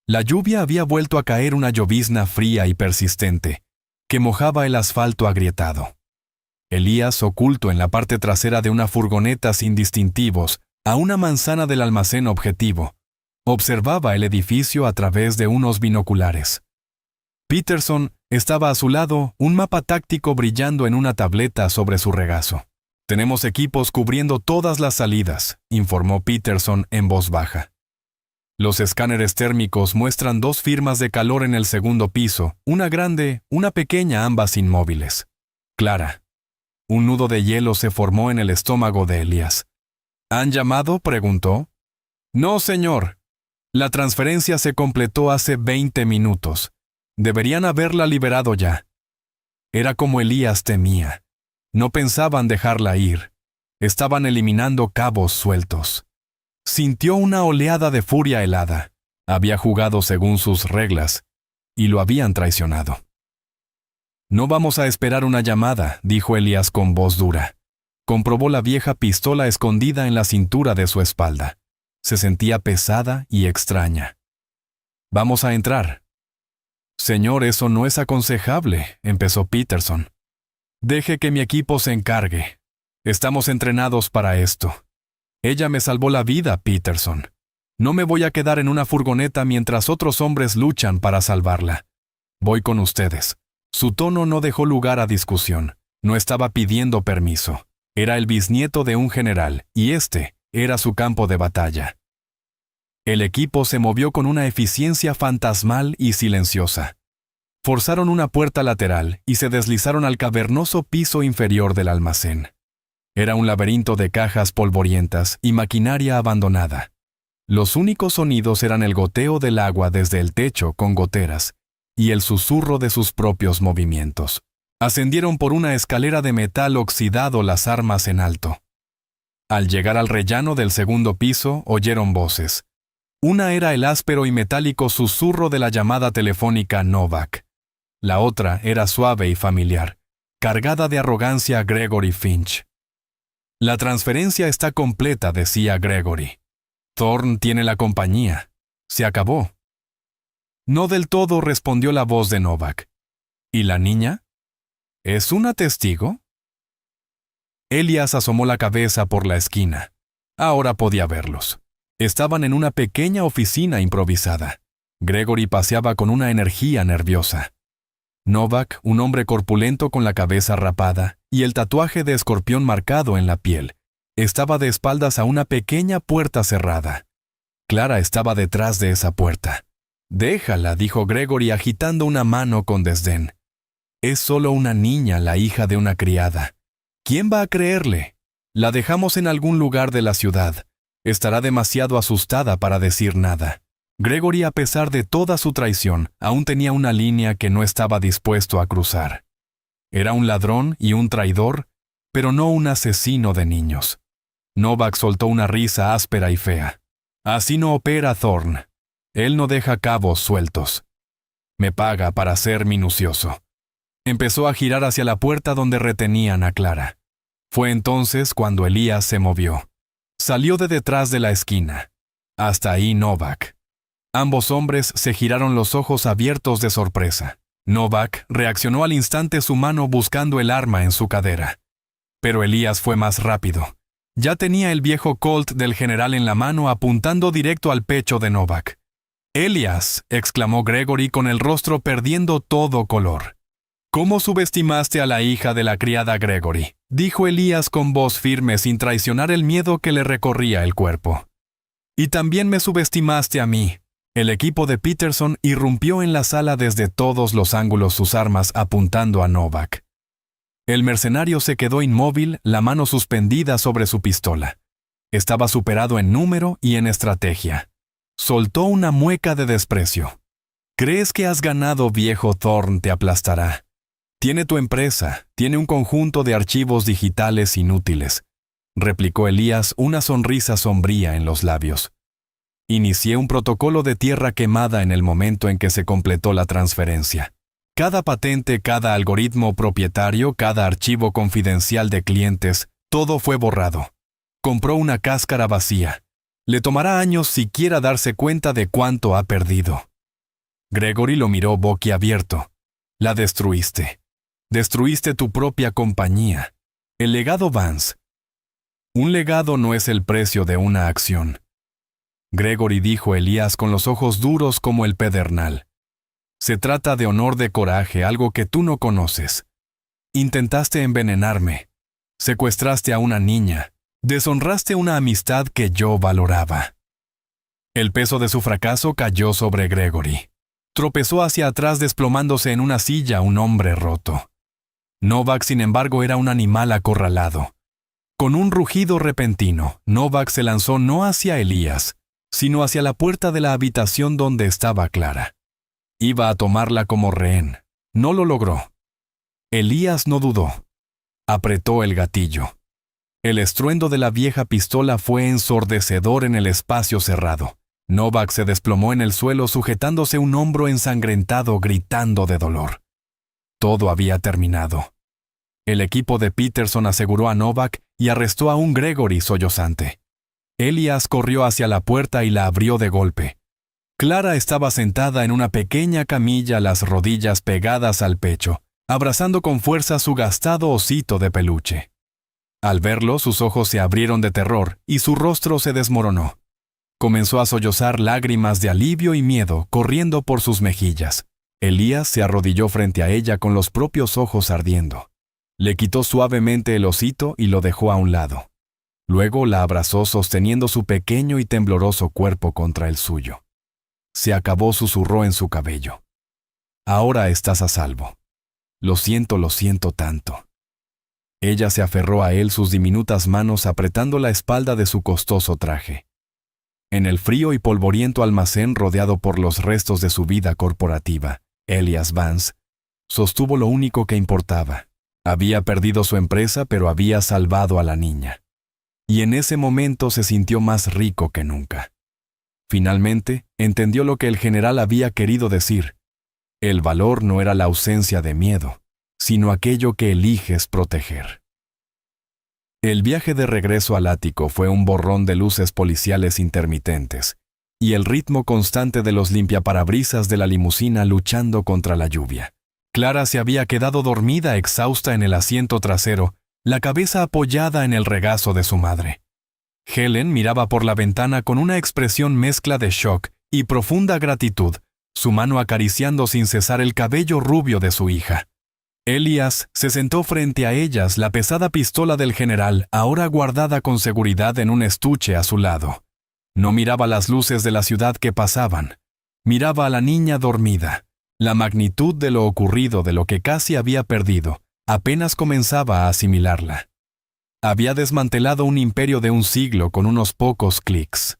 La lluvia había vuelto a caer, una llovizna fría y persistente, que mojaba el asfalto agrietado. Elías, oculto en la parte trasera de una furgoneta sin distintivos, a una manzana del almacén objetivo, observaba el edificio a través de unos binoculares. Peterson estaba a su lado, un mapa táctico brillando en una tableta sobre su regazo. «Tenemos equipos cubriendo todas las salidas», informó Peterson en voz baja. «Los escáneres térmicos muestran 2 firmas de calor en el segundo piso, una grande, una pequeña, ambas inmóviles. Clara». Un nudo de hielo se formó en el estómago de Elías. «¿Han llamado?», preguntó. «No, señor. La transferencia se completó hace 20 minutos. Deberían haberla liberado ya». Era como Elías temía. No pensaban dejarla ir. Estaban eliminando cabos sueltos. Sintió una oleada de furia helada. Había jugado según sus reglas, y lo habían traicionado. «No vamos a esperar una llamada», dijo Elías con voz dura. Comprobó la vieja pistola escondida en la cintura de su espalda. Se sentía pesada y extraña. «Vamos a entrar». «Señor, eso no es aconsejable», empezó Peterson. «Deje que mi equipo se encargue. Estamos entrenados para esto. Ella me salvó la vida, Peterson. No me voy a quedar en una furgoneta mientras otros hombres luchan para salvarla. Voy con ustedes». Su tono no dejó lugar a discusión. No estaba pidiendo permiso. Era el bisnieto de un general, y este era su campo de batalla. El equipo se movió con una eficiencia fantasmal y silenciosa. Forzaron una puerta lateral y se deslizaron al cavernoso piso inferior del almacén. Era un laberinto de cajas polvorientas y maquinaria abandonada. Los únicos sonidos eran el goteo del agua desde el techo con goteras y el susurro de sus propios movimientos. Ascendieron por una escalera de metal oxidado, las armas en alto. Al llegar al rellano del segundo piso, oyeron voces. Una era el áspero y metálico susurro de la llamada telefónica Novak. La otra era suave y familiar, cargada de arrogancia. Gregory Finch. «La transferencia está completa», decía Gregory. «Thorne tiene la compañía. Se acabó». «No del todo», respondió la voz de Novak. «¿Y la niña? ¿Es una testigo?» Elías asomó la cabeza por la esquina. Ahora podía verlos. Estaban en una pequeña oficina improvisada. Gregory paseaba con una energía nerviosa. Novak, un hombre corpulento con la cabeza rapada y el tatuaje de escorpión marcado en la piel, estaba de espaldas a una pequeña puerta cerrada. Clara estaba detrás de esa puerta. «Déjala», dijo Gregory agitando una mano con desdén. «Es solo una niña, la hija de una criada. ¿Quién va a creerle? La dejamos en algún lugar de la ciudad. Estará demasiado asustada para decir nada». Gregory, a pesar de toda su traición, aún tenía una línea que no estaba dispuesto a cruzar. Era un ladrón y un traidor, pero no un asesino de niños. Novak soltó una risa áspera y fea. Así no opera Thorn. Él no deja cabos sueltos. Me paga para ser minucioso. Empezó a girar hacia la puerta donde retenían a Clara. Fue entonces cuando Elías se movió. Salió de detrás de la esquina. Hasta ahí Novak. Ambos hombres se giraron los ojos abiertos de sorpresa. Novak reaccionó al instante su mano buscando el arma en su cadera. Pero Elías fue más rápido. Ya tenía el viejo Colt del general en la mano apuntando directo al pecho de Novak. «Elias», exclamó Gregory con el rostro perdiendo todo color. «¿Cómo subestimaste a la hija de la criada Gregory?», dijo Elías con voz firme sin traicionar el miedo que le recorría el cuerpo. «Y también me subestimaste a mí». El equipo de Peterson irrumpió en la sala desde todos los ángulos, sus armas apuntando a Novak. El mercenario se quedó inmóvil, la mano suspendida sobre su pistola. Estaba superado en número y en estrategia. Soltó una mueca de desprecio. «¿Crees que has ganado, viejo? Thorn te aplastará. Tiene tu empresa, tiene un conjunto de archivos digitales inútiles», replicó Elías, una sonrisa sombría en los labios. «Inicié un protocolo de tierra quemada en el momento en que se completó la transferencia. Cada patente, cada algoritmo propietario, cada archivo confidencial de clientes, todo fue borrado. Compró una cáscara vacía. Le tomará años siquiera darse cuenta de cuánto ha perdido». Gregory lo miró boquiabierto. «La destruiste. Destruiste tu propia compañía. El legado Vance». «Un legado no es el precio de una acción», Gregory dijo Elías con los ojos duros como el pedernal. «Se trata de honor, de coraje, algo que tú no conoces. Intentaste envenenarme. Secuestraste a una niña. Deshonraste una amistad que yo valoraba». El peso de su fracaso cayó sobre Gregory. Tropezó hacia atrás desplomándose en una silla, un hombre roto. Novak, sin embargo, era un animal acorralado. Con un rugido repentino, Novak se lanzó no hacia Elías, sino hacia la puerta de la habitación donde estaba Clara. Iba a tomarla como rehén. No lo logró. Elías no dudó. Apretó el gatillo. El estruendo de la vieja pistola fue ensordecedor en el espacio cerrado. Novak se desplomó en el suelo sujetándose un hombro ensangrentado, gritando de dolor. Todo había terminado. El equipo de Peterson aseguró a Novak y arrestó a un Gregory sollozante. Elías corrió hacia la puerta y la abrió de golpe. Clara estaba sentada en una pequeña camilla, las rodillas pegadas al pecho, abrazando con fuerza su gastado osito de peluche. Al verlo, sus ojos se abrieron de terror y su rostro se desmoronó. Comenzó a sollozar, lágrimas de alivio y miedo corriendo por sus mejillas. Elías se arrodilló frente a ella con los propios ojos ardiendo. Le quitó suavemente el osito y lo dejó a un lado. Luego la abrazó sosteniendo su pequeño y tembloroso cuerpo contra el suyo. Se acabó, susurró en su cabello. «Ahora estás a salvo. Lo siento tanto». Ella se aferró a él, sus diminutas manos apretando la espalda de su costoso traje. En el frío y polvoriento almacén rodeado por los restos de su vida corporativa, Elias Vance sostuvo lo único que importaba. Había perdido su empresa, pero había salvado a la niña. Y en ese momento se sintió más rico que nunca. Finalmente, entendió lo que el general había querido decir. El valor no era la ausencia de miedo, sino aquello que eliges proteger. El viaje de regreso al ático fue un borrón de luces policiales intermitentes y el ritmo constante de los limpiaparabrisas de la limusina luchando contra la lluvia. Clara se había quedado dormida, exhausta en el asiento trasero, la cabeza apoyada en el regazo de su madre. Helen miraba por la ventana con una expresión mezcla de shock y profunda gratitud, su mano acariciando sin cesar el cabello rubio de su hija. Elías se sentó frente a ellas, la pesada pistola del general, ahora guardada con seguridad en un estuche a su lado. No miraba las luces de la ciudad que pasaban. Miraba a la niña dormida. La magnitud de lo ocurrido, de lo que casi había perdido, apenas comenzaba a asimilarla. Había desmantelado un imperio de un siglo con unos pocos clics.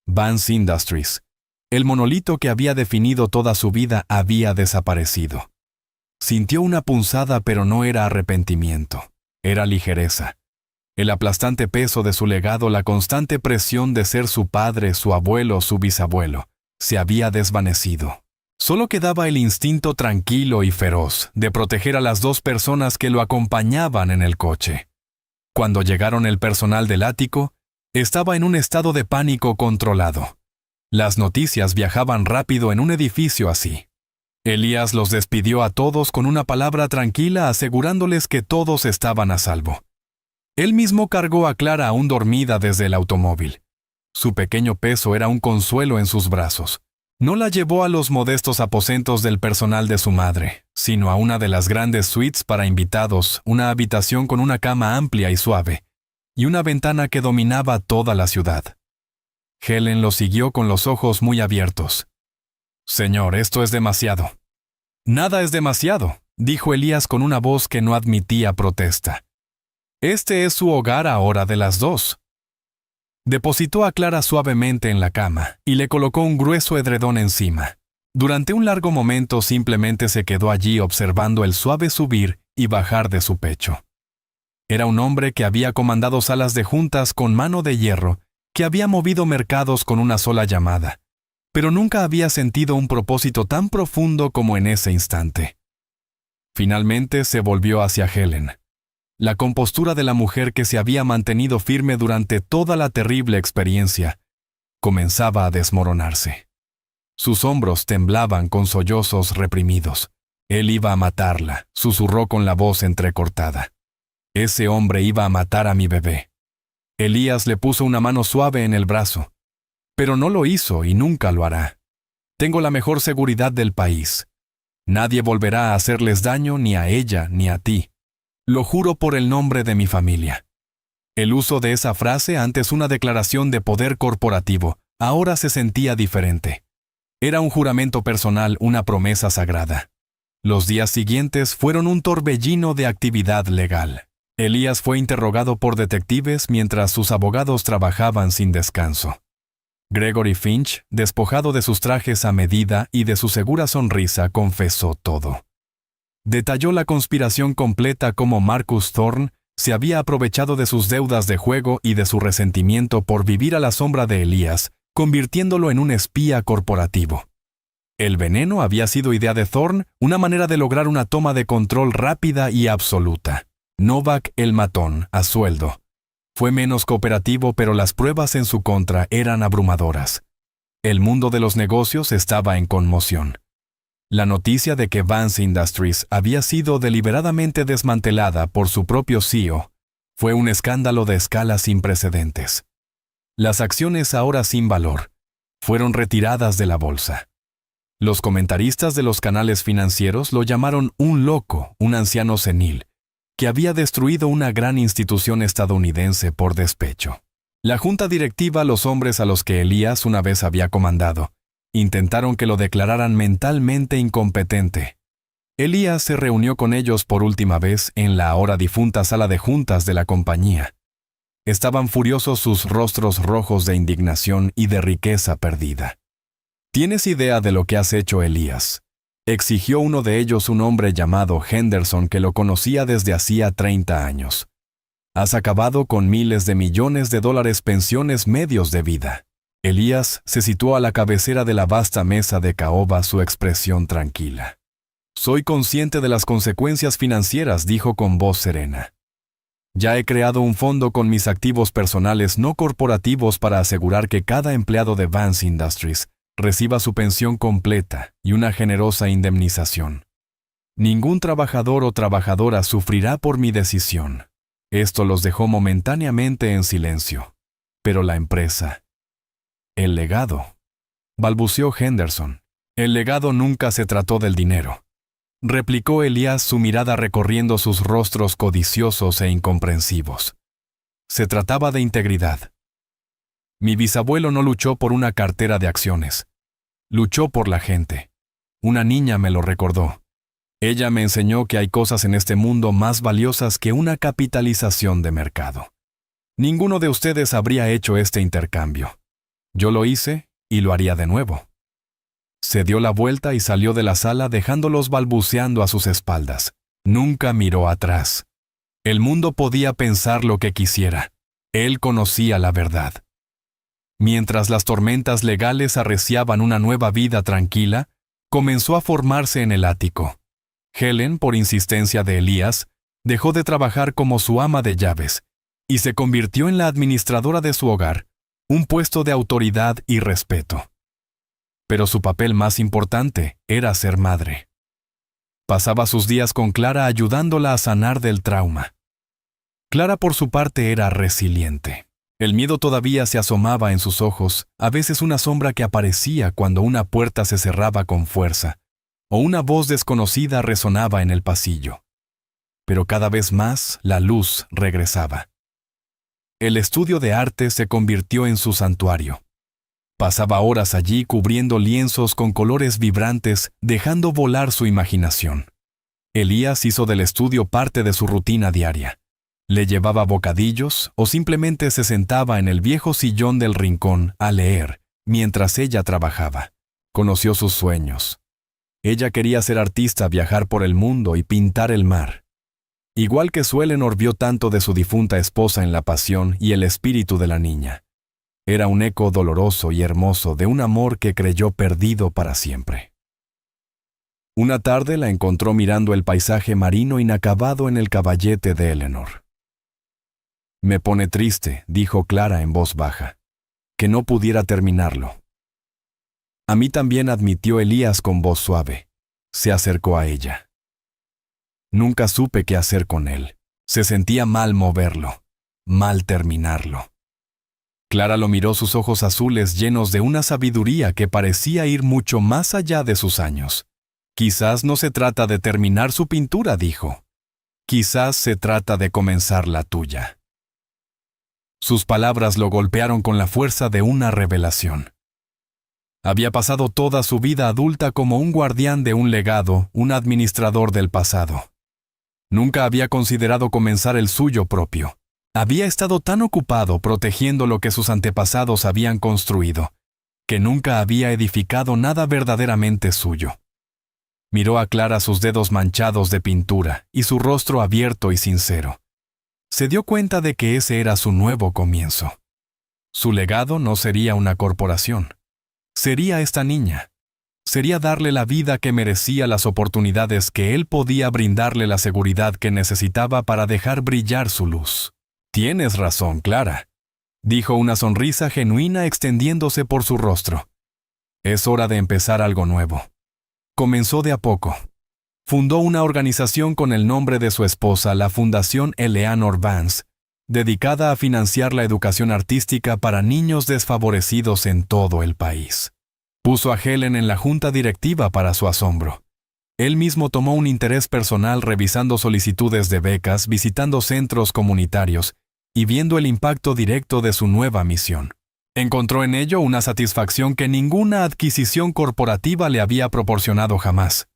Vance Industries. El monolito que había definido toda su vida había desaparecido. Sintió una punzada, pero no era arrepentimiento. era ligereza. El aplastante peso de su legado, la constante presión de ser su padre, su abuelo, su bisabuelo, se había desvanecido. Solo quedaba el instinto tranquilo y feroz de proteger a las dos personas que lo acompañaban en el coche. Cuando llegaron el personal del ático, estaba en un estado de pánico controlado. Las noticias viajaban rápido en un edificio así. Elías los despidió a todos con una palabra tranquila, asegurándoles que todos estaban a salvo. Él mismo cargó a Clara aún dormida desde el automóvil. Su pequeño peso era un consuelo en sus brazos. No la llevó a los modestos aposentos del personal de su madre, sino a una de las grandes suites para invitados, una habitación con una cama amplia y suave, y una ventana que dominaba toda la ciudad. Helen lo siguió con los ojos muy abiertos. «Señor, esto es demasiado». «Nada es demasiado», dijo Elías con una voz que no admitía protesta. «Este es su hogar ahora de las dos». Depositó a Clara suavemente en la cama y le colocó un grueso edredón encima. Durante un largo momento simplemente se quedó allí observando el suave subir y bajar de su pecho. Era un hombre que había comandado salas de juntas con mano de hierro, que había movido mercados con una sola llamada, pero nunca había sentido un propósito tan profundo como en ese instante. Finalmente se volvió hacia Helen. La compostura de la mujer que se había mantenido firme durante toda la terrible experiencia comenzaba a desmoronarse. Sus hombros temblaban con sollozos reprimidos. Él iba a matarla, susurró con la voz entrecortada. Ese hombre iba a matar a mi bebé. Elías le puso una mano suave en el brazo. Pero no lo hizo y nunca lo hará. Tengo la mejor seguridad del país. Nadie volverá a hacerles daño ni a ella ni a ti. Lo juro por el nombre de mi familia. El uso de esa frase antes una declaración de poder corporativo ahora se sentía diferente. Era un juramento personal, una promesa sagrada. Los días siguientes fueron un torbellino de actividad legal. Elías fue interrogado por detectives mientras sus abogados trabajaban sin descanso. Gregory Finch, despojado de sus trajes a medida y de su segura sonrisa, confesó todo. Detalló la conspiración completa cómo Marcus Thorne se había aprovechado de sus deudas de juego y de su resentimiento por vivir a la sombra de Elías, convirtiéndolo en un espía corporativo. El veneno había sido idea de Thorne, una manera de lograr una toma de control rápida y absoluta. Novak el matón, a sueldo. Fue menos cooperativo, pero las pruebas en su contra eran abrumadoras. El mundo de los negocios estaba en conmoción. La noticia de que Vance Industries había sido deliberadamente desmantelada por su propio CEO fue un escándalo de escala sin precedentes. Las acciones, ahora sin valor, fueron retiradas de la bolsa. Los comentaristas de los canales financieros lo llamaron un loco, un anciano senil, que había destruido una gran institución estadounidense por despecho. La junta directiva, los hombres a los que Elías una vez había comandado, intentaron que lo declararan mentalmente incompetente. Elías se reunió con ellos por última vez en la ahora difunta sala de juntas de la compañía. Estaban furiosos sus rostros rojos de indignación y de riqueza perdida. ¿Tienes idea de lo que has hecho, Elías?, exigió uno de ellos, un hombre llamado Henderson que lo conocía desde hacía 30 años. Has acabado con miles de millones de dólares pensiones medios de vida. Elías se situó a la cabecera de la vasta mesa de caoba, su expresión tranquila. Soy consciente de las consecuencias financieras, dijo con voz serena. Ya he creado un fondo con mis activos personales no corporativos para asegurar que cada empleado de Vance Industries reciba su pensión completa y una generosa indemnización. Ningún trabajador o trabajadora sufrirá por mi decisión. Esto los dejó momentáneamente en silencio. Pero la empresa... El legado, balbuceó Henderson. El legado nunca se trató del dinero, replicó Elías, su mirada recorriendo sus rostros codiciosos e incomprensivos. Se trataba de integridad. Mi bisabuelo no luchó por una cartera de acciones. Luchó por la gente. Una niña me lo recordó. Ella me enseñó que hay cosas en este mundo más valiosas que una capitalización de mercado. Ninguno de ustedes habría hecho este intercambio. Yo lo hice y lo haría de nuevo. Se dio la vuelta y salió de la sala dejándolos balbuceando a sus espaldas. Nunca miró atrás. El mundo podía pensar lo que quisiera. Él conocía la verdad. Mientras las tormentas legales arreciaban una nueva vida tranquila, comenzó a formarse en el ático. Helen, por insistencia de Elías, dejó de trabajar como su ama de llaves y se convirtió en la administradora de su hogar, un puesto de autoridad y respeto. Pero su papel más importante era ser madre. Pasaba sus días con Clara ayudándola a sanar del trauma. Clara, por su parte, era resiliente. El miedo todavía se asomaba en sus ojos, a veces una sombra que aparecía cuando una puerta se cerraba con fuerza, o una voz desconocida resonaba en el pasillo. Pero cada vez más la luz regresaba. El estudio de arte se convirtió en su santuario. Pasaba horas allí cubriendo lienzos con colores vibrantes, dejando volar su imaginación. Elías hizo del estudio parte de su rutina diaria. Le llevaba bocadillos o simplemente se sentaba en el viejo sillón del rincón a leer, mientras ella trabajaba. Conoció sus sueños. Ella quería ser artista, viajar por el mundo y pintar el mar. Igual que Suelenor vio tanto de su difunta esposa en la pasión y el espíritu de la niña. Era un eco doloroso y hermoso de un amor que creyó perdido para siempre. Una tarde la encontró mirando el paisaje marino inacabado en el caballete de Eleanor. «Me pone triste», dijo Clara en voz baja, «que no pudiera terminarlo». «A mí también», admitió Elías con voz suave. Se acercó a ella. «Nunca supe qué hacer con él. Se sentía mal moverlo, mal terminarlo». Clara lo miró, sus ojos azules llenos de una sabiduría que parecía ir mucho más allá de sus años. «Quizás no se trata de terminar su pintura», dijo. «Quizás se trata de comenzar la tuya». Sus palabras lo golpearon con la fuerza de una revelación. Había pasado toda su vida adulta como un guardián de un legado, un administrador del pasado. Nunca había considerado comenzar el suyo propio. Había estado tan ocupado protegiendo lo que sus antepasados habían construido, que nunca había edificado nada verdaderamente suyo. Miró a Clara, sus dedos manchados de pintura y su rostro abierto y sincero. Se dio cuenta de que ese era su nuevo comienzo. Su legado no sería una corporación. Sería esta niña. Sería darle la vida que merecía, las oportunidades que él podía brindarle, la seguridad que necesitaba para dejar brillar su luz. «Tienes razón, Clara», dijo, una sonrisa genuina extendiéndose por su rostro. «Es hora de empezar algo nuevo». Comenzó de a poco. Fundó una organización con el nombre de su esposa, la Fundación Eleanor Vance, dedicada a financiar la educación artística para niños desfavorecidos en todo el país. Puso a Helen en la junta directiva para su asombro. Él mismo tomó un interés personal revisando solicitudes de becas, visitando centros comunitarios y viendo el impacto directo de su nueva misión. Encontró en ello una satisfacción que ninguna adquisición corporativa le había proporcionado jamás.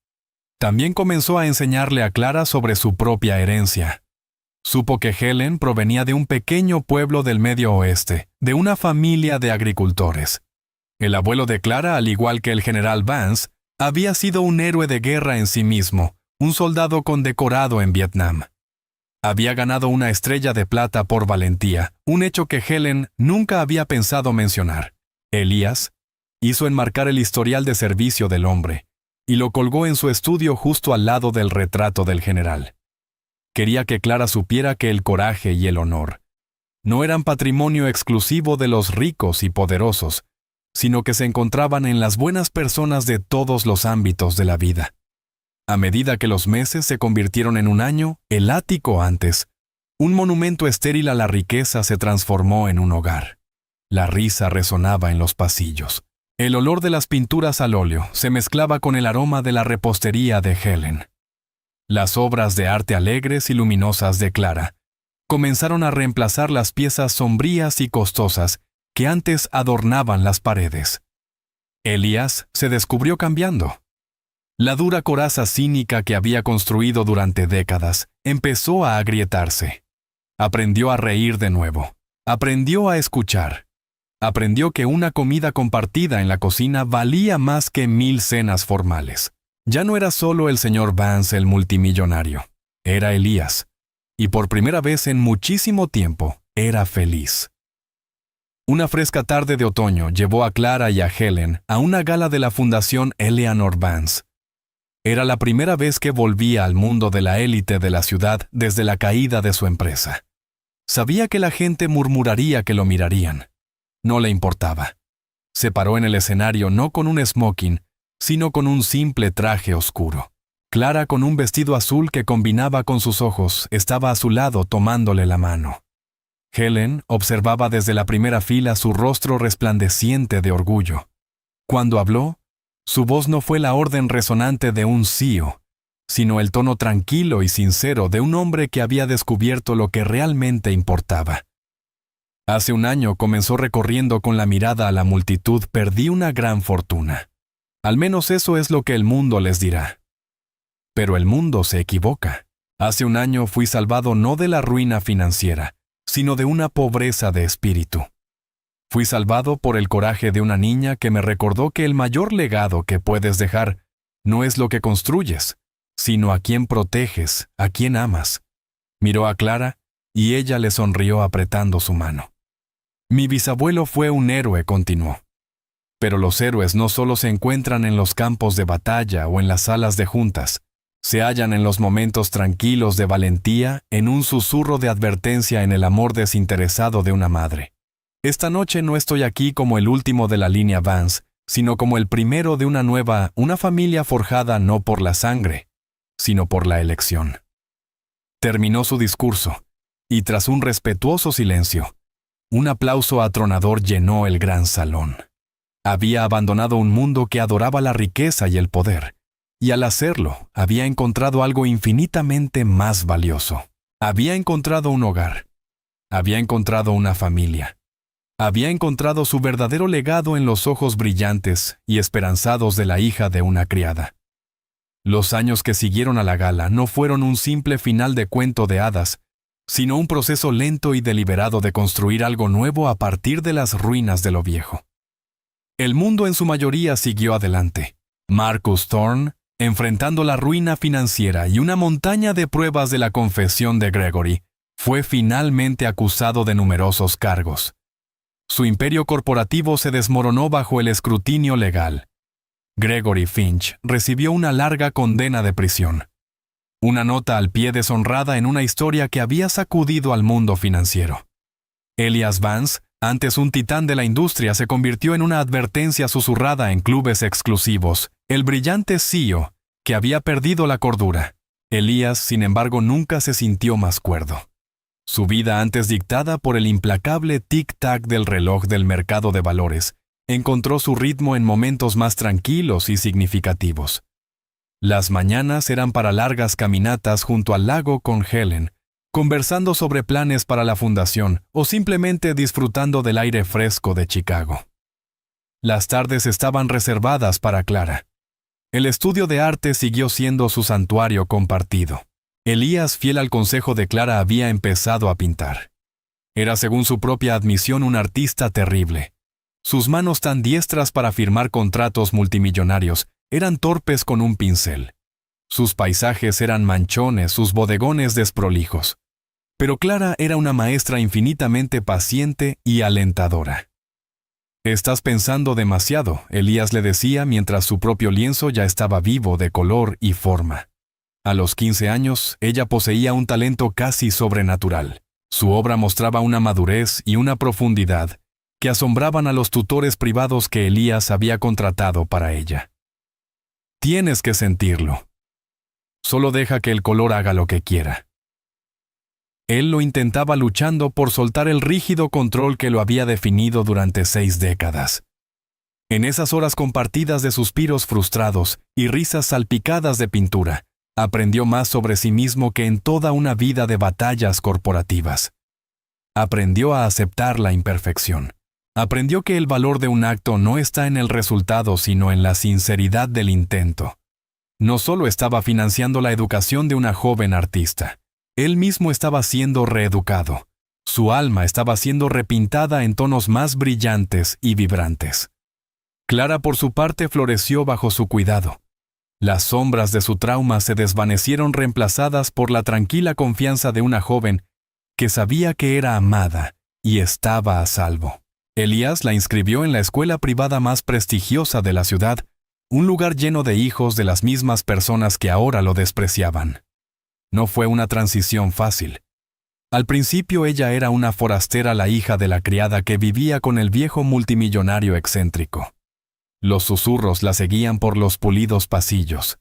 También comenzó a enseñarle a Clara sobre su propia herencia. Supo que Helen provenía de un pequeño pueblo del Medio Oeste, de una familia de agricultores. El abuelo de Clara, al igual que el general Vance, había sido un héroe de guerra en sí mismo, un soldado condecorado en Vietnam. Había ganado una estrella de plata por valentía, un hecho que Helen nunca había pensado mencionar. Elías hizo enmarcar el historial de servicio del hombre y lo colgó en su estudio justo al lado del retrato del general. Quería que Clara supiera que el coraje y el honor no eran patrimonio exclusivo de los ricos y poderosos, sino que se encontraban en las buenas personas de todos los ámbitos de la vida. A medida que los meses se convirtieron en un año, el ático antes, un monumento estéril a la riqueza, se transformó en un hogar. La risa resonaba en los pasillos. El olor de las pinturas al óleo se mezclaba con el aroma de la repostería de Helen. Las obras de arte alegres y luminosas de Clara comenzaron a reemplazar las piezas sombrías y costosas que antes adornaban las paredes. Elías se descubrió cambiando. La dura coraza cínica que había construido durante décadas empezó a agrietarse. Aprendió a reír de nuevo. Aprendió a escuchar. Aprendió que una comida compartida en la cocina valía más que 1000 cenas formales. Ya no era solo el señor Vance el multimillonario. Era Elías. y por primera vez en muchísimo tiempo era feliz. Una fresca tarde de otoño llevó a Clara y a Helen a una gala de la Fundación Eleanor Vance. Era la primera vez que volvía al mundo de la élite de la ciudad desde la caída de su empresa. Sabía que la gente murmuraría que lo mirarían. No le importaba. Se paró en el escenario no con un smoking, sino con un simple traje oscuro. Clara, con un vestido azul que combinaba con sus ojos, estaba a su lado tomándole la mano. Helen observaba desde la primera fila su rostro resplandeciente de orgullo. Cuando habló, su voz no fue la orden resonante de un CEO, sino el tono tranquilo y sincero de un hombre que había descubierto lo que realmente importaba. Hace un año comenzó recorriendo con la mirada a la multitud, perdí una gran fortuna. Al menos eso es lo que el mundo les dirá. Pero el mundo se equivoca. Hace un año fui salvado no de la ruina financiera, sino de una pobreza de espíritu. Fui salvado por el coraje de una niña que me recordó que el mayor legado que puedes dejar no es lo que construyes, sino a quien proteges, a quien amas. Miró a Clara y ella le sonrió apretando su mano. Mi bisabuelo fue un héroe, continuó. Pero los héroes no solo se encuentran en los campos de batalla o en las salas de juntas, se hallan en los momentos tranquilos de valentía, en un susurro de advertencia, en el amor desinteresado de una madre. Esta noche no estoy aquí como el último de la línea Vance, sino como el primero de una familia forjada no por la sangre, sino por la elección. Terminó su discurso, y tras un respetuoso silencio, un aplauso atronador llenó el gran salón. Había abandonado un mundo que adoraba la riqueza y el poder, y al hacerlo, había encontrado algo infinitamente más valioso. Había encontrado un hogar. Había encontrado una familia. Había encontrado su verdadero legado en los ojos brillantes y esperanzados de la hija de una criada. Los años que siguieron a la gala no fueron un simple final de cuento de hadas, sino un proceso lento y deliberado de construir algo nuevo a partir de las ruinas de lo viejo. El mundo en su mayoría siguió adelante. Marcus Thorne, enfrentando la ruina financiera y una montaña de pruebas de la confesión de Gregory, fue finalmente acusado de numerosos cargos. Su imperio corporativo se desmoronó bajo el escrutinio legal. Gregory Finch recibió una larga condena de prisión. Una nota al pie deshonrada en una historia que había sacudido al mundo financiero. Elias Vance, antes un titán de la industria, se convirtió en una advertencia susurrada en clubes exclusivos. El brillante CEO, que había perdido la cordura. Elías, sin embargo, nunca se sintió más cuerdo. Su vida, antes dictada por el implacable tic-tac del reloj del mercado de valores, encontró su ritmo en momentos más tranquilos y significativos. Las mañanas eran para largas caminatas junto al lago con Helen, conversando sobre planes para la fundación o simplemente disfrutando del aire fresco de Chicago. Las tardes estaban reservadas para Clara. El estudio de arte siguió siendo su santuario compartido. Elías, fiel al consejo de Clara, había empezado a pintar. Era, según su propia admisión, un artista terrible. Sus manos tan diestras para firmar contratos multimillonarios eran torpes con un pincel. Sus paisajes eran manchones, sus bodegones desprolijos. Pero Clara era una maestra infinitamente paciente y alentadora. «Estás pensando demasiado», Elías le decía mientras su propio lienzo ya estaba vivo de color y forma. A los 15 años, ella poseía un talento casi sobrenatural. Su obra mostraba una madurez y una profundidad que asombraban a los tutores privados que Elías había contratado para ella. «Tienes que sentirlo. Solo deja que el color haga lo que quiera». Él lo intentaba luchando por soltar el rígido control que lo había definido durante 6 décadas. En esas horas compartidas de suspiros frustrados y risas salpicadas de pintura, aprendió más sobre sí mismo que en toda una vida de batallas corporativas. Aprendió a aceptar la imperfección. Aprendió que el valor de un acto no está en el resultado, sino en la sinceridad del intento. No solo estaba financiando la educación de una joven artista. Él mismo estaba siendo reeducado. Su alma estaba siendo repintada en tonos más brillantes y vibrantes. Clara, por su parte, floreció bajo su cuidado. Las sombras de su trauma se desvanecieron reemplazadas por la tranquila confianza de una joven que sabía que era amada y estaba a salvo. Elías la inscribió en la escuela privada más prestigiosa de la ciudad, un lugar lleno de hijos de las mismas personas que ahora lo despreciaban. No fue una transición fácil. Al principio ella era una forastera, la hija de la criada que vivía con el viejo multimillonario excéntrico. Los susurros la seguían por los pulidos pasillos.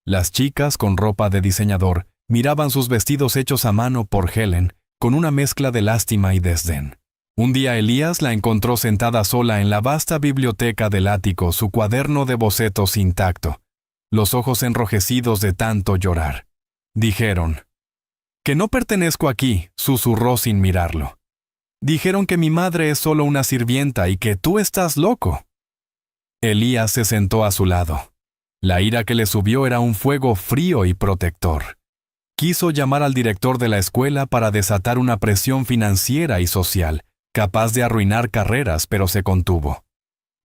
Las chicas con ropa de diseñador miraban sus vestidos hechos a mano por Helen con una mezcla de lástima y desdén. Un día Elías la encontró sentada sola en la vasta biblioteca del ático, su cuaderno de bocetos intacto, los ojos enrojecidos de tanto llorar. Dijeron: «Que no pertenezco aquí», susurró sin mirarlo. «Dijeron que mi madre es solo una sirvienta y que tú estás loco». Elías se sentó a su lado. La ira que le subió era un fuego frío y protector. Quiso llamar al director de la escuela para desatar una presión financiera y social, capaz de arruinar carreras, pero se contuvo.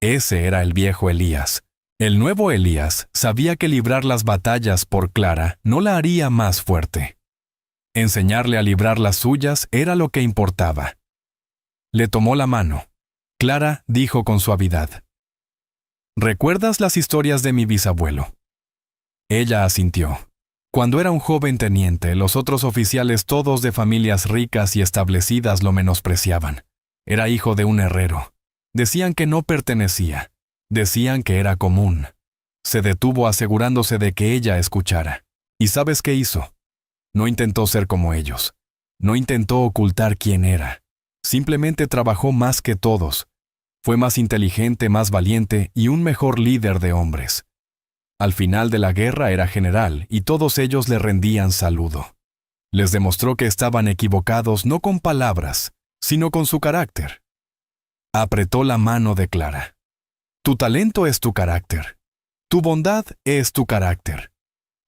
Ese era el viejo Elías. El nuevo Elías sabía que librar las batallas por Clara no la haría más fuerte. Enseñarle a librar las suyas era lo que importaba. Le tomó la mano. Clara dijo con suavidad: «¿Recuerdas las historias de mi bisabuelo?». Ella asintió. Cuando era un joven teniente, los otros oficiales, todos de familias ricas y establecidas, lo menospreciaban. Era hijo de un herrero. Decían que no pertenecía. Decían que era común. Se detuvo asegurándose de que ella escuchara. ¿Y sabes qué hizo? No intentó ser como ellos. No intentó ocultar quién era. Simplemente trabajó más que todos. Fue más inteligente, más valiente y un mejor líder de hombres. Al final de la guerra era general y todos ellos le rendían saludo. Les demostró que estaban equivocados no con palabras, sino con su carácter. Apretó la mano de Clara. Tu talento es tu carácter. Tu bondad es tu carácter.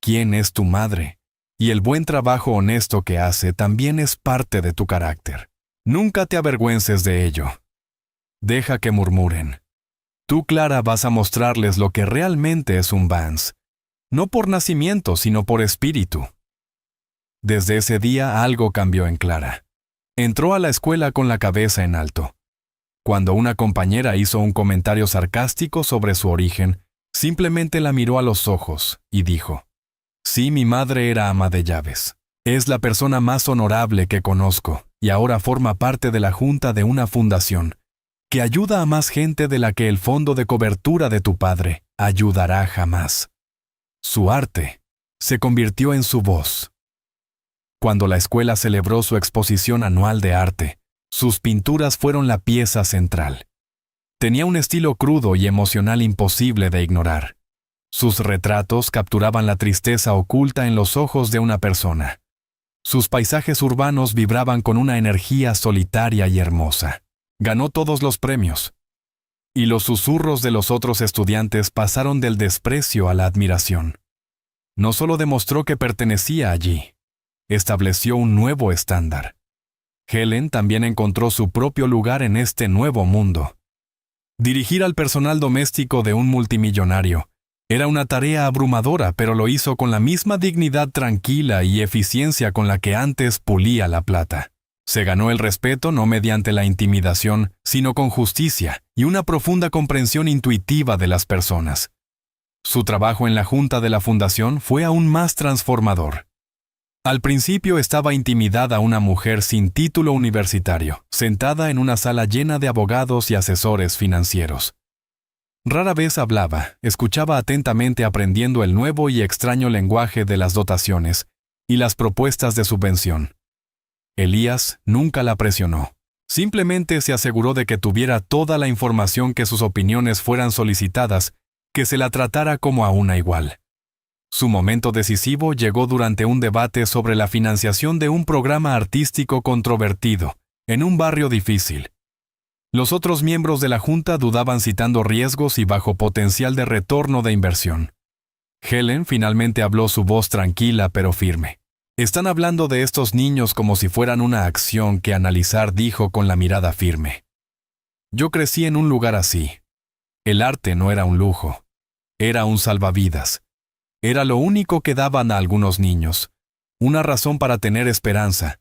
¿Quién es tu madre? Y el buen trabajo honesto que hace también es parte de tu carácter. Nunca te avergüences de ello. Deja que murmuren. Tú, Clara, vas a mostrarles lo que realmente es un Vance. No por nacimiento, sino por espíritu. Desde ese día algo cambió en Clara. Entró a la escuela con la cabeza en alto. Cuando una compañera hizo un comentario sarcástico sobre su origen, simplemente la miró a los ojos y dijo: «Sí, mi madre era ama de llaves. Es la persona más honorable que conozco y ahora forma parte de la junta de una fundación que ayuda a más gente de la que el fondo de cobertura de tu padre ayudará jamás». Su arte se convirtió en su voz. Cuando la escuela celebró su exposición anual de arte, sus pinturas fueron la pieza central. Tenía un estilo crudo y emocional imposible de ignorar. Sus retratos capturaban la tristeza oculta en los ojos de una persona. Sus paisajes urbanos vibraban con una energía solitaria y hermosa. Ganó todos los premios. Y los susurros de los otros estudiantes pasaron del desprecio a la admiración. No solo demostró que pertenecía allí, estableció un nuevo estándar. Helen también encontró su propio lugar en este nuevo mundo. Dirigir al personal doméstico de un multimillonario era una tarea abrumadora, pero lo hizo con la misma dignidad tranquila y eficiencia con la que antes pulía la plata. Se ganó el respeto no mediante la intimidación, sino con justicia y una profunda comprensión intuitiva de las personas. Su trabajo en la junta de la fundación fue aún más transformador. Al principio estaba intimidada una mujer sin título universitario, sentada en una sala llena de abogados y asesores financieros. Rara vez hablaba, escuchaba atentamente aprendiendo el nuevo y extraño lenguaje de las dotaciones y las propuestas de subvención. Elías nunca la presionó. Simplemente se aseguró de que tuviera toda la información, que sus opiniones fueran solicitadas, que se la tratara como a una igual. Su momento decisivo llegó durante un debate sobre la financiación de un programa artístico controvertido, en un barrio difícil. Los otros miembros de la junta dudaban, citando riesgos y bajo potencial de retorno de inversión. Helen finalmente habló, su voz tranquila pero firme. «Están hablando de estos niños como si fueran una acción que analizar», dijo con la mirada firme. «Yo crecí en un lugar así. El arte no era un lujo. Era un salvavidas. Era lo único que daban a algunos niños. Una razón para tener esperanza.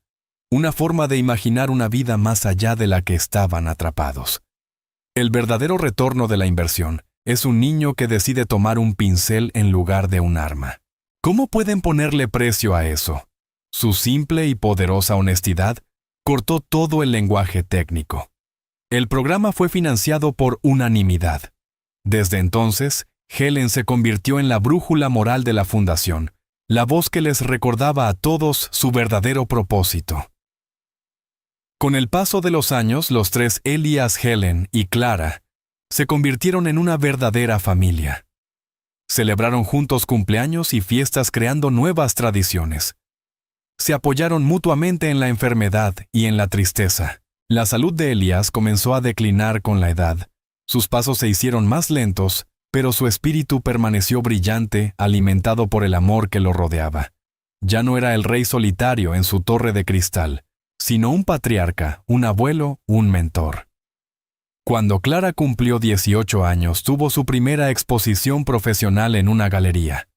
Una forma de imaginar una vida más allá de la que estaban atrapados. El verdadero retorno de la inversión es un niño que decide tomar un pincel en lugar de un arma. ¿Cómo pueden ponerle precio a eso? Su simple y poderosa honestidad cortó todo el lenguaje técnico. El programa fue financiado por unanimidad. Desde entonces, Helen se convirtió en la brújula moral de la fundación, la voz que les recordaba a todos su verdadero propósito. Con el paso de los años, los tres Elias, Helen y Clara se convirtieron en una verdadera familia. Celebraron juntos cumpleaños y fiestas creando nuevas tradiciones. Se apoyaron mutuamente en la enfermedad y en la tristeza. La salud de Elias comenzó a declinar con la edad. Sus pasos se hicieron más lentos, pero su espíritu permaneció brillante, alimentado por el amor que lo rodeaba. Ya no era el rey solitario en su torre de cristal, sino un patriarca, un abuelo, un mentor. Cuando Clara cumplió 18 años, tuvo su primera exposición profesional en una galería.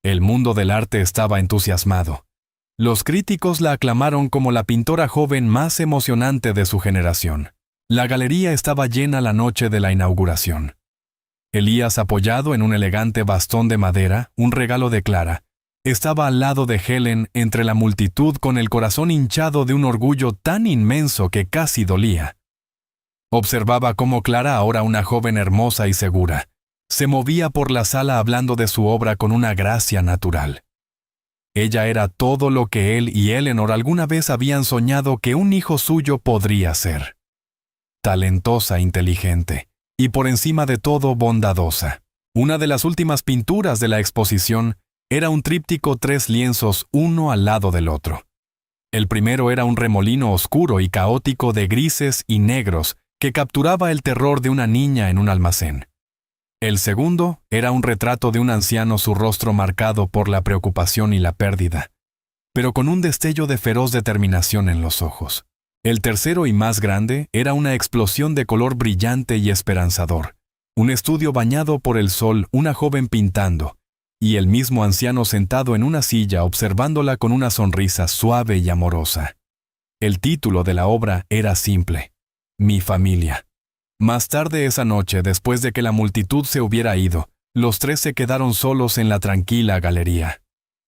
El mundo del arte estaba entusiasmado. Los críticos la aclamaron como la pintora joven más emocionante de su generación. La galería estaba llena la noche de la inauguración. Elías, apoyado en un elegante bastón de madera, un regalo de Clara, estaba al lado de Helen entre la multitud con el corazón hinchado de un orgullo tan inmenso que casi dolía. Observaba cómo Clara, ahora una joven hermosa y segura, se movía por la sala hablando de su obra con una gracia natural. Ella era todo lo que él y Eleanor alguna vez habían soñado que un hijo suyo podría ser. Talentosa, inteligente, y por encima de todo bondadosa. Una de las últimas pinturas de la exposición era un tríptico 3 lienzos uno al lado del otro. El primero era un remolino oscuro y caótico de grises y negros que capturaba el terror de una niña en un almacén. El segundo era un retrato de un anciano, su rostro marcado por la preocupación y la pérdida, pero con un destello de feroz determinación en los ojos. El tercero y más grande era una explosión de color brillante y esperanzador, un estudio bañado por el sol, una joven pintando, y el mismo anciano sentado en una silla observándola con una sonrisa suave y amorosa. El título de la obra era simple: Mi familia. Más tarde esa noche, después de que la multitud se hubiera ido, los tres se quedaron solos en la tranquila galería.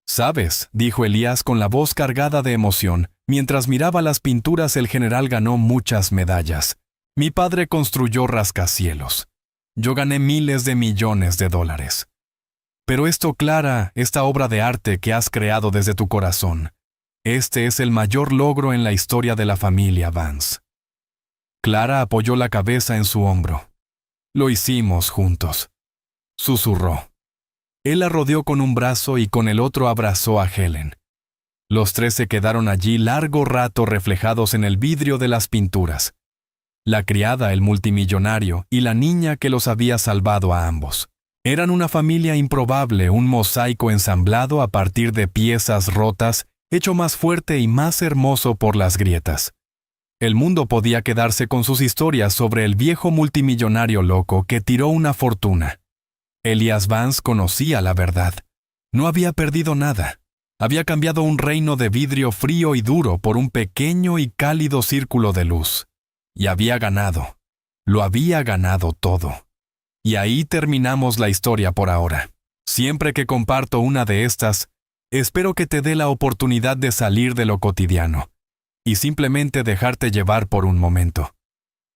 «¿Sabes?», dijo Elías con la voz cargada de emoción, mientras miraba las pinturas. «El general ganó muchas medallas. Mi padre construyó rascacielos. Yo gané miles de millones de dólares. Pero esto, Clara, esta obra de arte que has creado desde tu corazón, este es el mayor logro en la historia de la familia Vance». Clara apoyó la cabeza en su hombro. «Lo hicimos juntos», susurró. Él la rodeó con un brazo y con el otro abrazó a Helen. Los tres se quedaron allí largo rato reflejados en el vidrio de las pinturas. La criada, el multimillonario y la niña que los había salvado a ambos. Eran una familia improbable, un mosaico ensamblado a partir de piezas rotas, hecho más fuerte y más hermoso por las grietas. El mundo podía quedarse con sus historias sobre el viejo multimillonario loco que tiró una fortuna. Elias Vance conocía la verdad. No había perdido nada. Había cambiado un reino de vidrio frío y duro por un pequeño y cálido círculo de luz. Y había ganado. Lo había ganado todo. Y ahí terminamos la historia por ahora. Siempre que comparto una de estas, espero que te dé la oportunidad de salir de lo cotidiano y simplemente dejarte llevar por un momento.